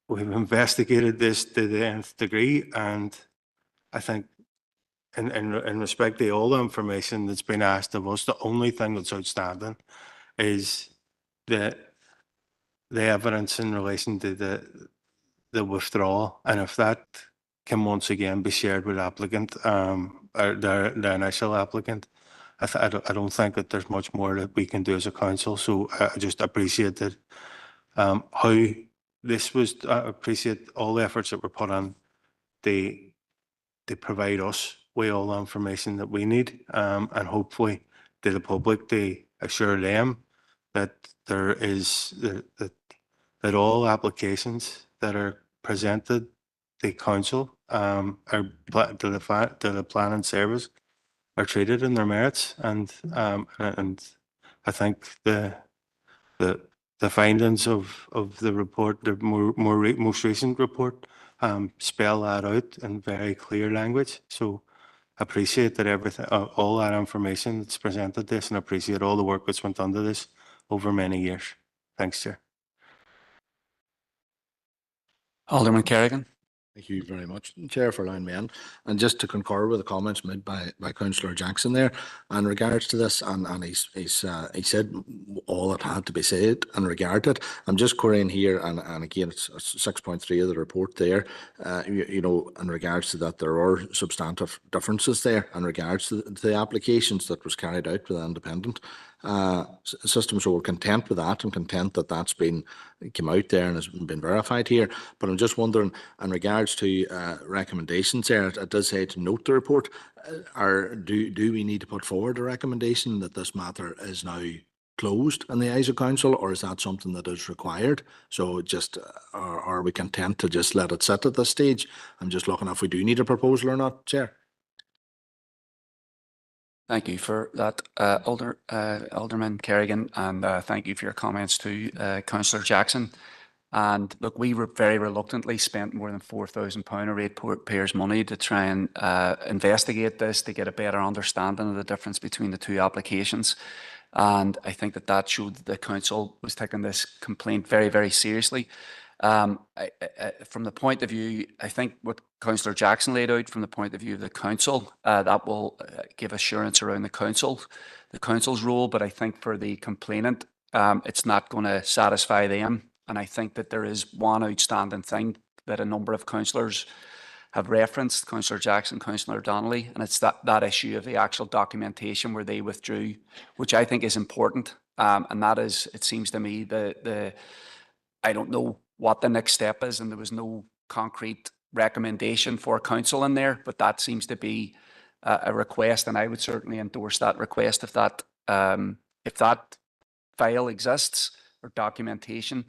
S8: investigated this to the nth degree, and I think in respect to all the information that's been asked of us, the only thing that's outstanding is the evidence in relation to the withdrawal, and if that can once again be shared with applicant, or the initial applicant, I don't think that there's much more that we can do as a council. So I just appreciate that, how this was. I appreciate all the efforts that were put on to provide us with all the information that we need, and hopefully to the public, to assure them that there is that all applications that are presented to council, are to the planning service, are treated in their merits, and I think the findings of the report, the most recent report, spell that out in very clear language. So appreciate that everything, all that information that's presented this, and appreciate all the work that's went into this over many years. Thanks, Chair.
S1: Alderman Kerrigan.
S16: Thank you very much, Chair, for allowing me in. And just to concur with the comments made by Councillor Jackson there in regards to this, and he said all that had to be said in regard to it. I'm just querying here, and again, it's 6.3 of the report there, you know, in regards to that, there are substantive differences there in regards to the applications that was carried out with the independent system. So we're content with that and content that that's been come out there and has been verified here. But I'm just wondering, in regards to recommendations there, it does say to note the report. Do we need to put forward a recommendation that this matter is now closed in the eyes of council, or is that something that is required? So just are we content to just let it sit at this stage? I'm just looking if we do need a proposal or not, Chair.
S1: Thank you for that, Alderman Kerrigan, and thank you for your comments to Councillor Jackson. And look, we were very reluctantly spent more than £4,000 of ratepayers' money to try and investigate this, to get a better understanding of the difference between the two applications. And I think that that showed that the council was taking this complaint very, very seriously. From the point of view, I think what Councillor Jackson laid out from the point of view of the council, that will give assurance around the council's role. But I think for the complainant, it's not going to satisfy them. And I think that there is one outstanding thing that a number of councillors have referenced, Councillor Jackson, Councillor Donnelly, and it's that issue of the actual documentation where they withdrew, which I think is important. And that is, it seems to me, I don't know what the next step is, and there was no concrete recommendation for council in there, but that seems to be a request, and I would certainly endorse that request if that file exists or documentation,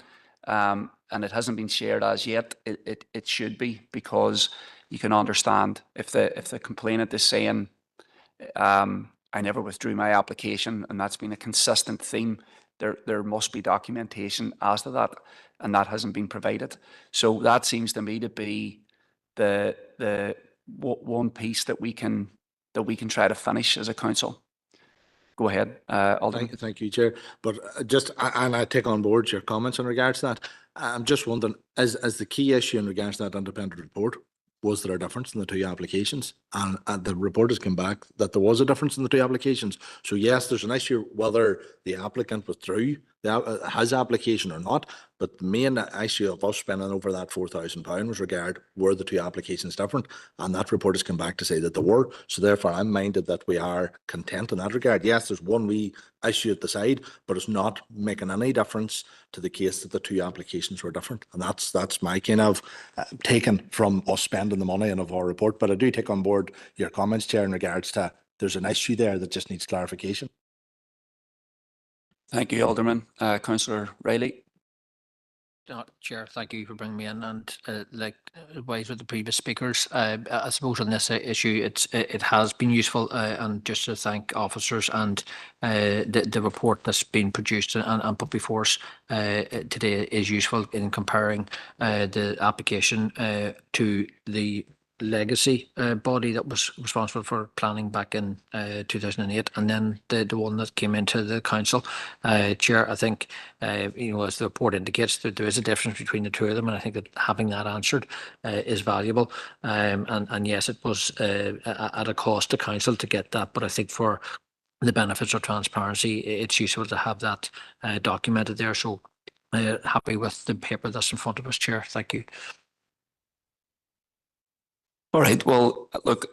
S1: and it hasn't been shared as yet. It should be, because you can understand if the complainant is saying, I never withdrew my application, and that's been a consistent theme. There must be documentation as to that, and that hasn't been provided. So that seems to me to be the one piece that we can try to finish as a council. Go ahead, Alderman.
S16: Thank you, Chair. But and I take on board your comments in regards to that. I'm just wondering, as the key issue in regards to that independent report, was there a difference in the two applications? And the report has come back that there was a difference in the two applications. So yes, there's an issue whether the applicant withdrew his application or not. But the main issue of us spending over that £4,000 was regard, were the two applications different? And that report has come back to say that they were. So therefore, I'm minded that we are content in that regard. Yes, there's one wee issue at the side, but it's not making any difference to the case that the two applications were different. And that's my kind of taken from us spending the money and of our report. But I do take on board your comments, Chair, in regards to there's an issue there that just needs clarification.
S1: Thank you, Alderman. Councillor Riley.
S3: Chair, thank you for bringing me in, and likewise with the previous speakers. I suppose on this issue, it has been useful, and just to thank officers and the report that's been produced and put before us today is useful in comparing the application to the legacy body that was responsible for planning back in 2008, and then the one that came into the council. Chair, I think as the report indicates, that there is a difference between the two of them, and I think that having that answered is valuable. And yes, it was at a cost to council to get that, but I think for the benefits of transparency, it's useful to have that documented there. So happy with the paper that's in front of us, Chair. Thank you.
S1: All right. Well, look,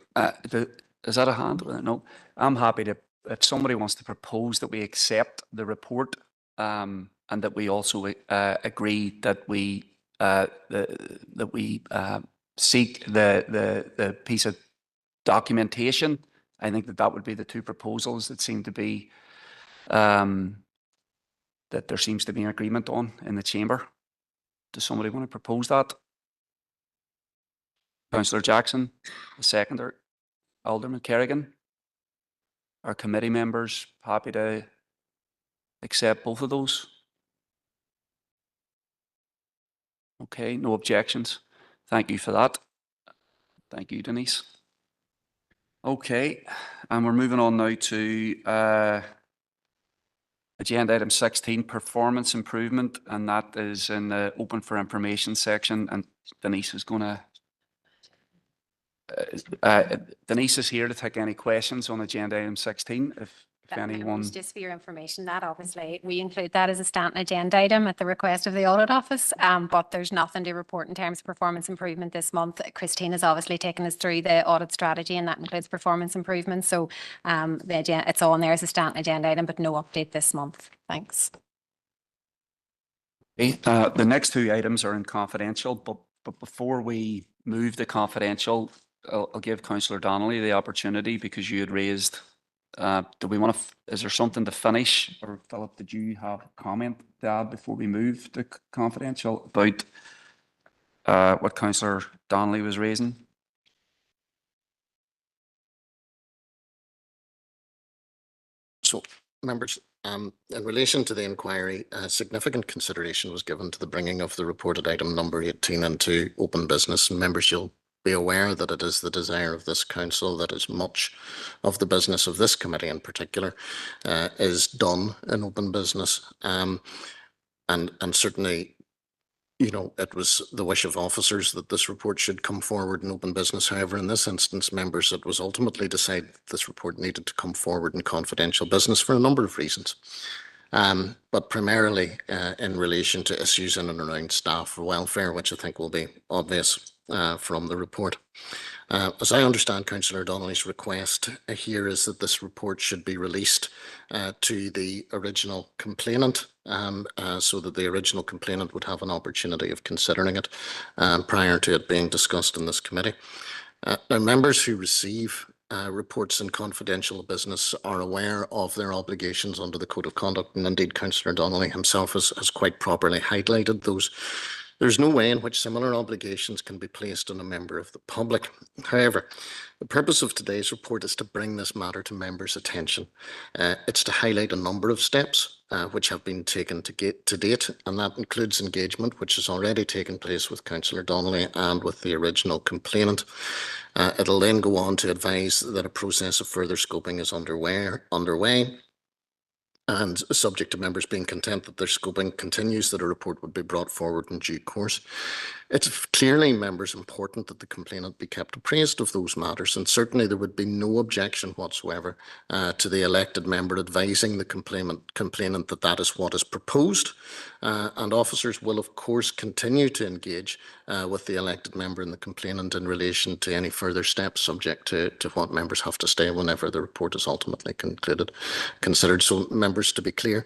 S1: is that a hand? No, I'm happy to, if somebody wants to propose that we accept the report, and that we also agree that we seek the piece of documentation. I think that would be the two proposals that seem to be that there seems to be an agreement on in the chamber. Does somebody want to propose that? Councillor Jackson, the seconder. Alderman Kerrigan. Are committee members happy to accept both of those? Okay, no objections. Thank you for that. Thank you, Denise. Okay, and we're moving on now to agenda item 16, performance improvement, and that is in the open for information section. And Denise is going to. Denise is here to take any questions on agenda item 16. If anyone.
S2: Members, just for your information, that obviously we include that as a standing agenda item at the request of the Audit Office, but there's nothing to report in terms of performance improvement this month. Christine has obviously taken us through the audit strategy, and that includes performance improvement. So the agenda, it's on there as a standing agenda item, but no update this month. Thanks.
S1: Okay, the next two items are in confidential, but before we move to confidential, I'll give Councillor Donnelly the opportunity, because you had raised. Do we want to? Is there something to finish, or Philip? Did you have a comment to add before we move to confidential about what Councillor Donnelly was raising?
S5: So, members, in relation to the inquiry, significant consideration was given to the bringing of the reported item number 18 into open business. And members, you'll be aware that it is the desire of this council that as much of the business of this committee in particular is done in open business. And certainly, you know, it was the wish of officers that this report should come forward in open business. However, in this instance, members, it was ultimately decided that this report needed to come forward in confidential business for a number of reasons. But primarily in relation to issues in and around staff welfare, which I think will be obvious from the report. As I understand Councillor Donnelly's request here is that this report should be released to the original complainant, so that the original complainant would have an opportunity of considering it prior to it being discussed in this committee. Now, members who receive reports in confidential business are aware of their obligations under the Code of Conduct, and indeed Councillor Donnelly himself has quite properly highlighted those. There's no way in which similar obligations can be placed on a member of the public. However, the purpose of today's report is to bring this matter to members' attention. It's to highlight a number of steps which have been taken to date, and that includes engagement, which has already taken place with Councillor Donnelly and with the original complainant. It'll then go on to advise that a process of further scoping is underway. And subject to members being content that their scoping continues, that a report would be brought forward in due course. It's clearly, members, important that the complainant be kept appraised of those matters, and certainly there would be no objection whatsoever to the elected member advising the complainant that that is what is proposed, and officers will of course continue to engage with the elected member and the complainant in relation to any further steps, subject to what members have to say whenever the report is ultimately considered. So, members, to be clear,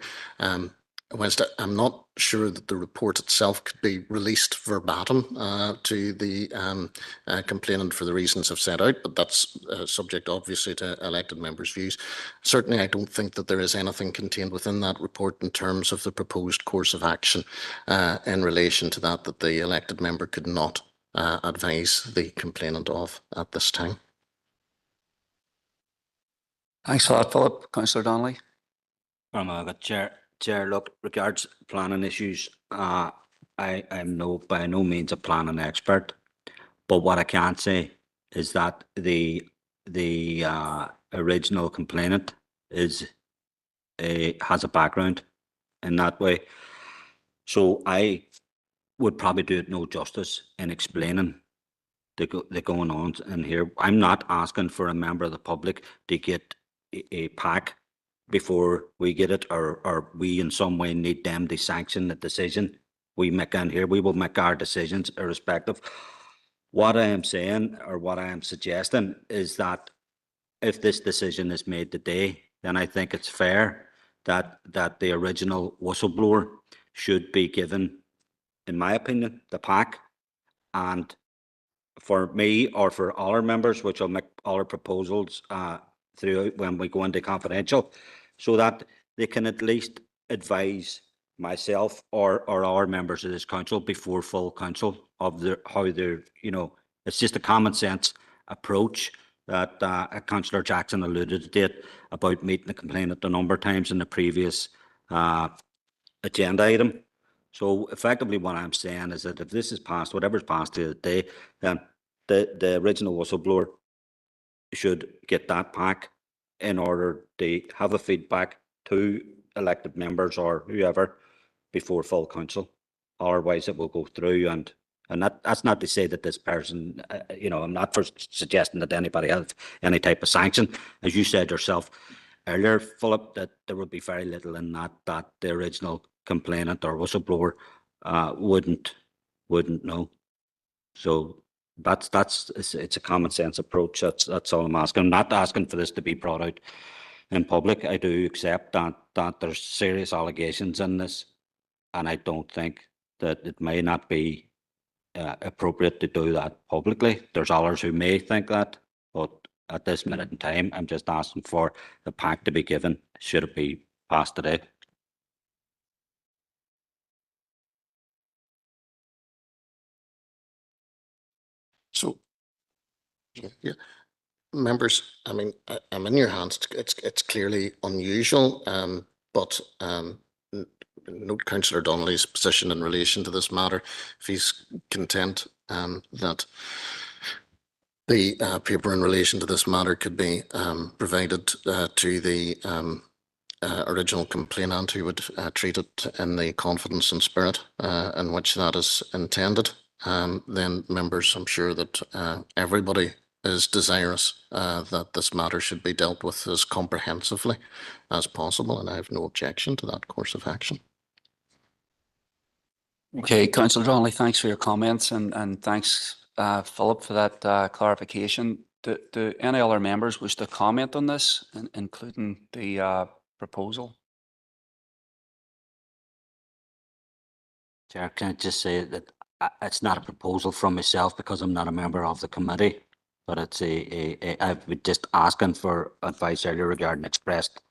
S5: whilst I'm not sure that the report itself could be released verbatim to the complainant for the reasons I've set out, but that's subject obviously to elected members' views. Certainly, I don't think that there is anything contained within that report in terms of the proposed course of action in relation to that the elected member could not advise the complainant of at this time.
S1: Thanks for that, Philip. Councillor Donnelly.
S6: Chair, look, regards planning issues, I'm by no means a planning expert, but what I can say is that the original complainant has a background in that way, so I would probably do it no justice in explaining the going on in here. I'm not asking for a member of the public to get a pack before we get it, or we in some way need them to sanction the decision we make in here. We will make our decisions irrespective. What I am saying, or what I am suggesting, is that if this decision is made today, then I think it's fair that the original whistleblower should be given, in my opinion, the pack. And for me, or for all our members, which will make all our proposals throughout when we go into confidential, so that they can at least advise myself or our members of this council before full council of how they're, you know, it's just a common sense approach that Councillor Jackson alluded to it about meeting the complainant a number of times in the previous agenda item. So effectively what I'm saying is that if this is passed, whatever's passed today, then the original whistleblower should get that pack in order to have a feedback to elected members or whoever before full council. Otherwise, it will go through, and that's not to say that this person, I'm not for suggesting that anybody has any type of sanction. As you said yourself earlier, Philip, that there would be very little in that the original complainant or whistleblower wouldn't know. So it's a common sense approach. That's all I'm asking. I'm not asking for this to be brought out in public. I do accept that there's serious allegations in this, and I don't think that it may not be appropriate to do that publicly. There's others who may think that, but at this minute in time, I'm just asking for the pack to be given. Should it be passed today?
S5: So, yeah, members, I mean, I'm in your hands. It's clearly unusual, but note Councillor Donnelly's position in relation to this matter. If he's content that the paper in relation to this matter could be provided to the original complainant, who would treat it in the confidence and spirit in which that is intended, then members, I'm sure that everybody is desirous that this matter should be dealt with as comprehensively as possible, and I have no objection to that course of action.
S1: Okay, Councillor Donnelly, thanks for your comments, and thanks, Philip, for that clarification. Do any other members wish to comment on this, including the proposal?
S6: Chair, can I just say that it's not a proposal from myself because I'm not a member of the committee, but it's I've been just asking for advice earlier regarding expressed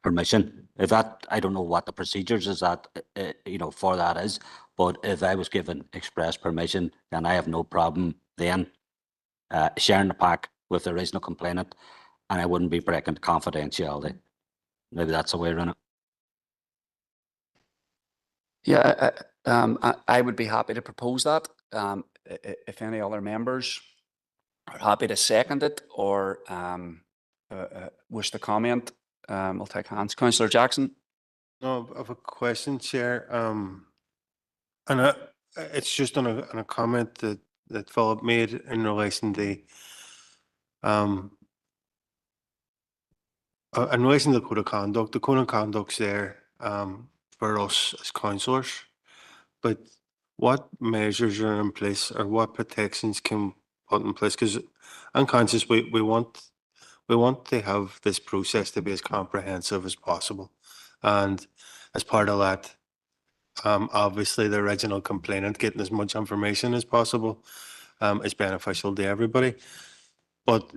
S6: permission. If that, I don't know what the procedures is that, for that is, but if I was given express permission, then I have no problem then sharing the pack with the original complainant, and I wouldn't be breaking confidentiality. Maybe that's the way around it.
S1: Yeah, I would be happy to propose that. If any other members are happy to second it or wish to comment, we'll take hands. Councillor Jackson.
S8: No, I have a question, Chair. And it's just on a comment that Philip made in relation to in relation to the code of conduct. The code of conduct's there for us as councillors, but what measures are in place or what protections can put in place? Because I'm conscious we want to have this process to be as comprehensive as possible, and as part of that, obviously the original complainant getting as much information as possible is beneficial to everybody. But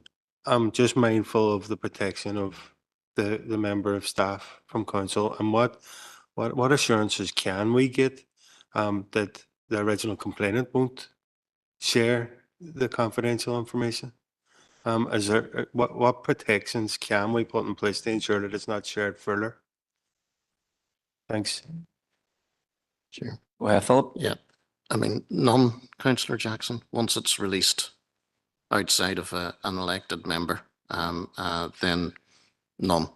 S8: I'm just mindful of the protection of the member of staff from council, and what assurances can we get that the original complainant won't share the confidential information? Is there what protections can we put in place to ensure that it's not shared further? Thanks.
S5: Sure.
S1: Well, Philip.
S5: Yeah, I mean, none, Councillor Jackson. Once it's released outside of an elected member, then none.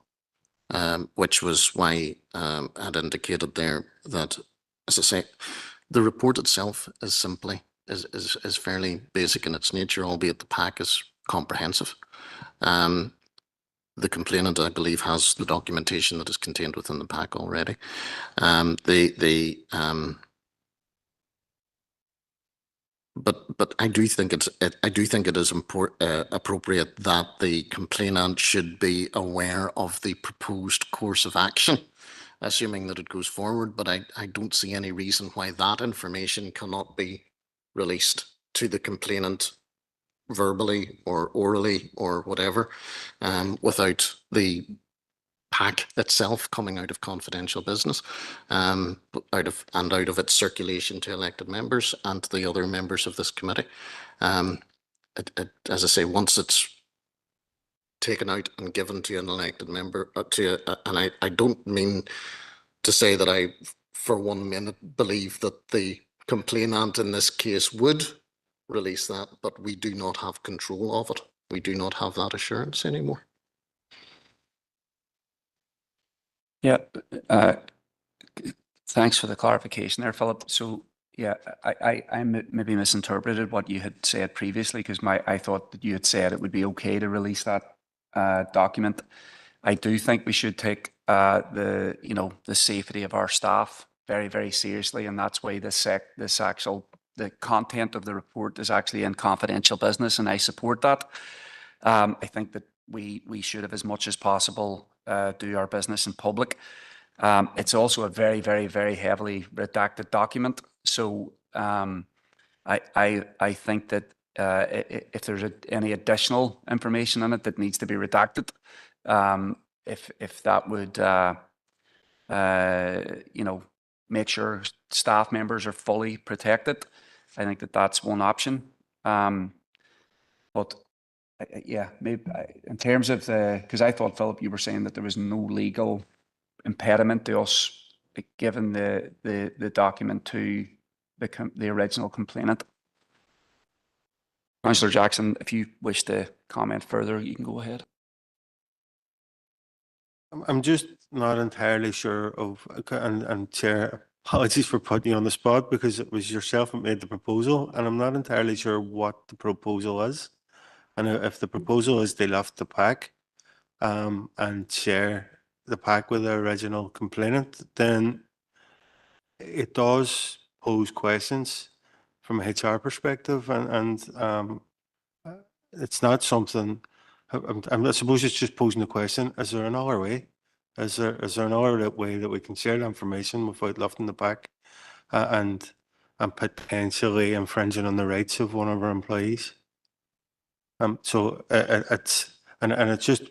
S5: Which was why I'd indicated there that, as I say, the report itself is fairly basic in its nature, albeit the pack is comprehensive. The complainant, I believe, has the documentation that is contained within the pack already. But I do think it is appropriate that the complainant should be aware of the proposed course of action, assuming that it goes forward. But I don't see any reason why that information cannot be released to the complainant verbally or orally or whatever, without the pack itself coming out of confidential business, out of its circulation to elected members and to the other members of this committee. As I say, once it's taken out and given to an elected member, and I don't mean to say that I for 1 minute believe that the complainant in this case would release that, but we do not have control of it. we do not have that assurance anymore.
S1: Yeah, thanks for the clarification there, Philip. So yeah, I maybe misinterpreted what you had said previously, because I thought that you had said it would be okay to release that document. I do think we should take the safety of our staff very, very seriously, and that's why the content of the report is actually in confidential business, and I support that. I think that we should have, as much as possible, do our business in public. It's also a very, very, very heavily redacted document. So I think that if there's any additional information in it that needs to be redacted, if that would make sure staff members are fully protected, I think that that's one option. But yeah, maybe in terms of because I thought, Philip, you were saying that there was no legal impediment to us giving the document to the original complainant. Councillor Jackson, if you wish to comment further, you can go ahead.
S8: I'm just not entirely sure of, and Chair, apologies for putting you on the spot, because it was yourself that made the proposal, and I'm not entirely sure what the proposal is. And if the proposal is they left the pack and share the pack with the original complainant, then it does pose questions from a HR perspective, and it's not something. I suppose it's just posing the question: is there another way? Is there another way that we can share the information without lifting the pack and potentially infringing on the rights of one of our employees? So it's just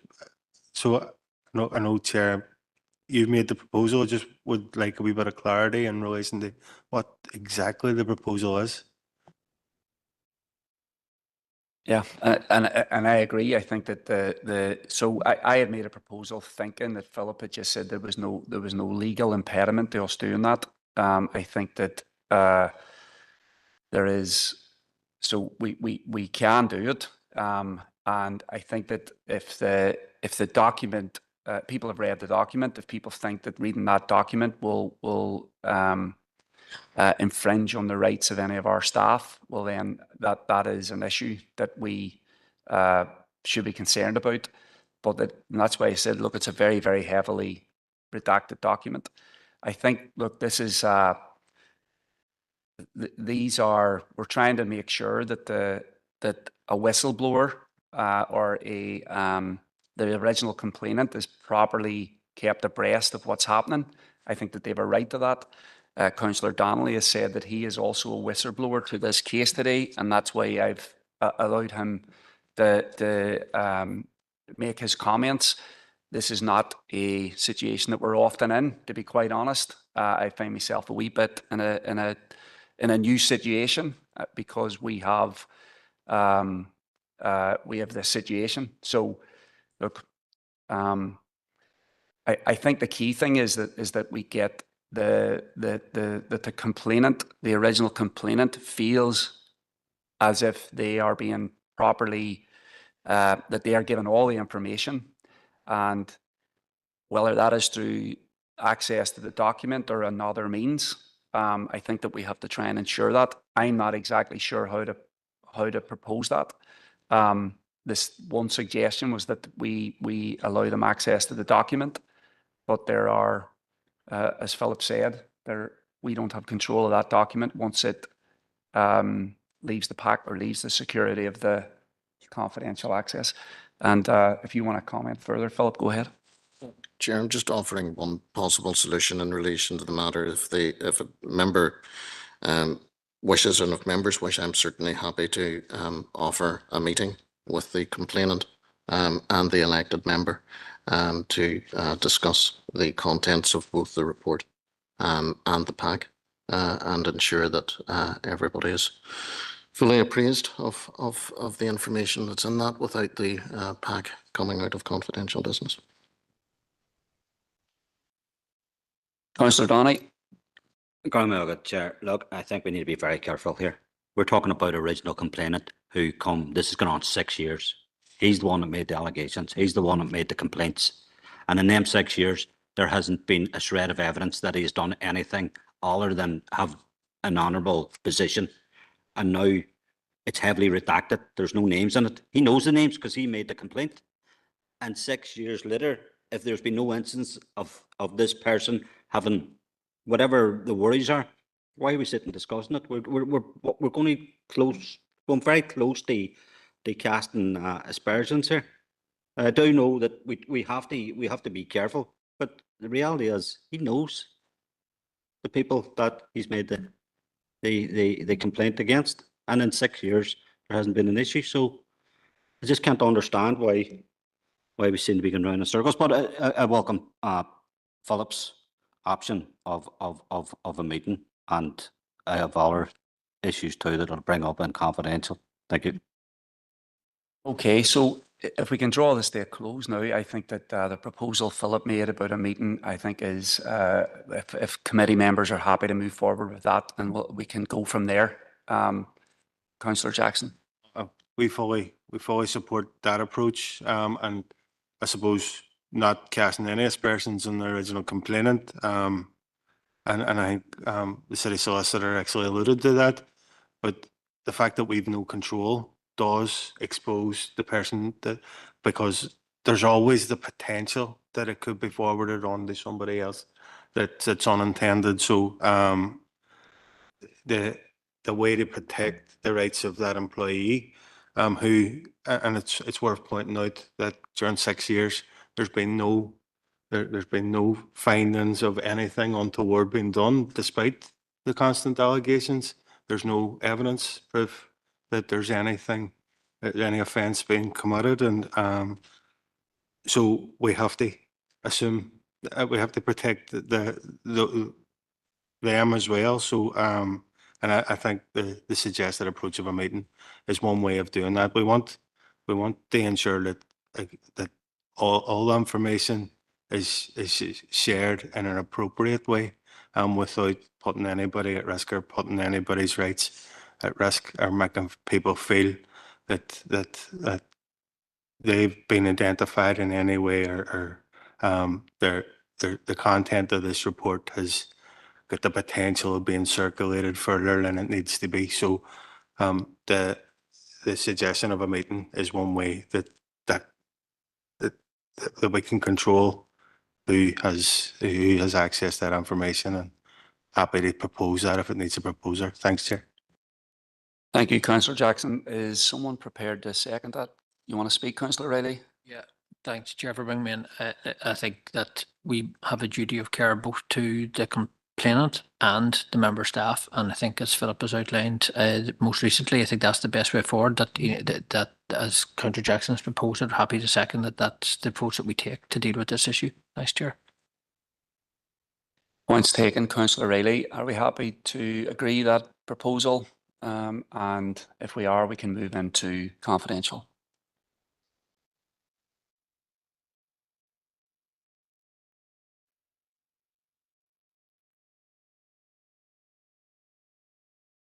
S8: so I know, Chair, you've made the proposal. I just would like a wee bit of clarity in relation to what exactly the proposal is.
S1: Yeah, and I agree. I think that so I had made a proposal thinking that Philip had just said there was no legal impediment to us doing that. I think that there is, so we can do it. And I think that if the document, people have read the document, if people think that reading that document will infringe on the rights of any of our staff, well then that is an issue that we should be concerned about. But that's why I said, look, it's a very, very heavily redacted document. I think, look, this is we're trying to make sure that that a whistleblower or the original complainant is properly kept abreast of what's happening. I think that they have a right to that. Councillor Donnelly has said that he is also a whistleblower to this case today, and that's why I've allowed him to make his comments. This is not a situation that we're often in, to be quite honest. I find myself a wee bit in a new situation because we have this situation. So, look, I think the key thing is that we get the complainant, the original complainant, feels as if they are being properly that they are given all the information, and whether that is through access to the document or another means, I think that we have to try and ensure that. I'm not exactly sure how to propose that. This one suggestion was that we allow them access to the document, but there are, as Philip said, we don't have control of that document once it leaves the pack or leaves the security of the confidential access. And if you want to comment further, Philip, go ahead.
S5: Chair, I'm just offering one possible solution in relation to the matter. If a member wishes, and if members wish, I'm certainly happy to offer a meeting with the complainant and the elected member to discuss the contents of both the report and the pack and ensure that everybody is fully appraised of the information that's in that without the pack coming out of confidential business.
S1: Councillor Donny.
S6: Chair, look, I think we need to be very careful here. We're talking about original complainant who this has gone on 6 years. He's the one that made the allegations. He's the one that made the complaints. And in them 6 years, there hasn't been a shred of evidence that he's done anything other than have an honourable position. And now it's heavily redacted. There's no names in it. He knows the names because he made the complaint. And 6 years later, if there's been no instance of this person having whatever the worries are, why are we sitting discussing it? We're going very close to casting aspersions here. I do know that we have to be careful, but the reality is he knows the people that he's made the complaint against, and in 6 years there hasn't been an issue. So I just can't understand why we seem to be going round in circles. But I welcome Philip's option of a meeting, and I have other issues too that I'll bring up in confidential. Thank you.
S1: Okay, so if we can draw this to a close now, I think that the proposal Philip made about a meeting, I think is, if committee members are happy to move forward with that, then we can go from there. Councillor Jackson.
S8: We fully support that approach, and I suppose not casting any aspersions on the original complainant. And I think the city solicitor actually alluded to that, but the fact that we've no control does expose the person, that because there's always the potential that it could be forwarded on to somebody else that's unintended. So the way to protect the rights of that employee, who, and it's worth pointing out that during 6 years there's been no findings of anything untoward being done, despite the constant allegations. There's no evidence, proof that there's anything, any offence being committed, and so we have to assume we have to protect them as well. So and I think the suggested approach of a meeting is one way of doing that. We want to ensure that that all the information is shared in an appropriate way, without putting anybody at risk or putting anybody's rights at risk, or making people feel that they've been identified in any way, or the content of this report has got the potential of being circulated further than it needs to be. So the suggestion of a meeting is one way that we can control who has access to that information, and happy to propose that if it needs a proposer. Thanks, Chair.
S1: Thank you, Councillor Jackson. Is someone prepared to second that? You want to speak, Councillor Riley?
S3: Yeah, thanks, Chair, for bringing me in. I think that we have a duty of care both to the complainant and the member staff, and I think, as Philip has outlined most recently, I think that's the best way forward. That as Councillor Jackson has proposed, I'm happy to second that. That's the approach that we take to deal with this issue. Thanks, Chair.
S1: Points taken, Councillor Riley. Are we happy to agree that proposal? And if we are, we can move into confidential.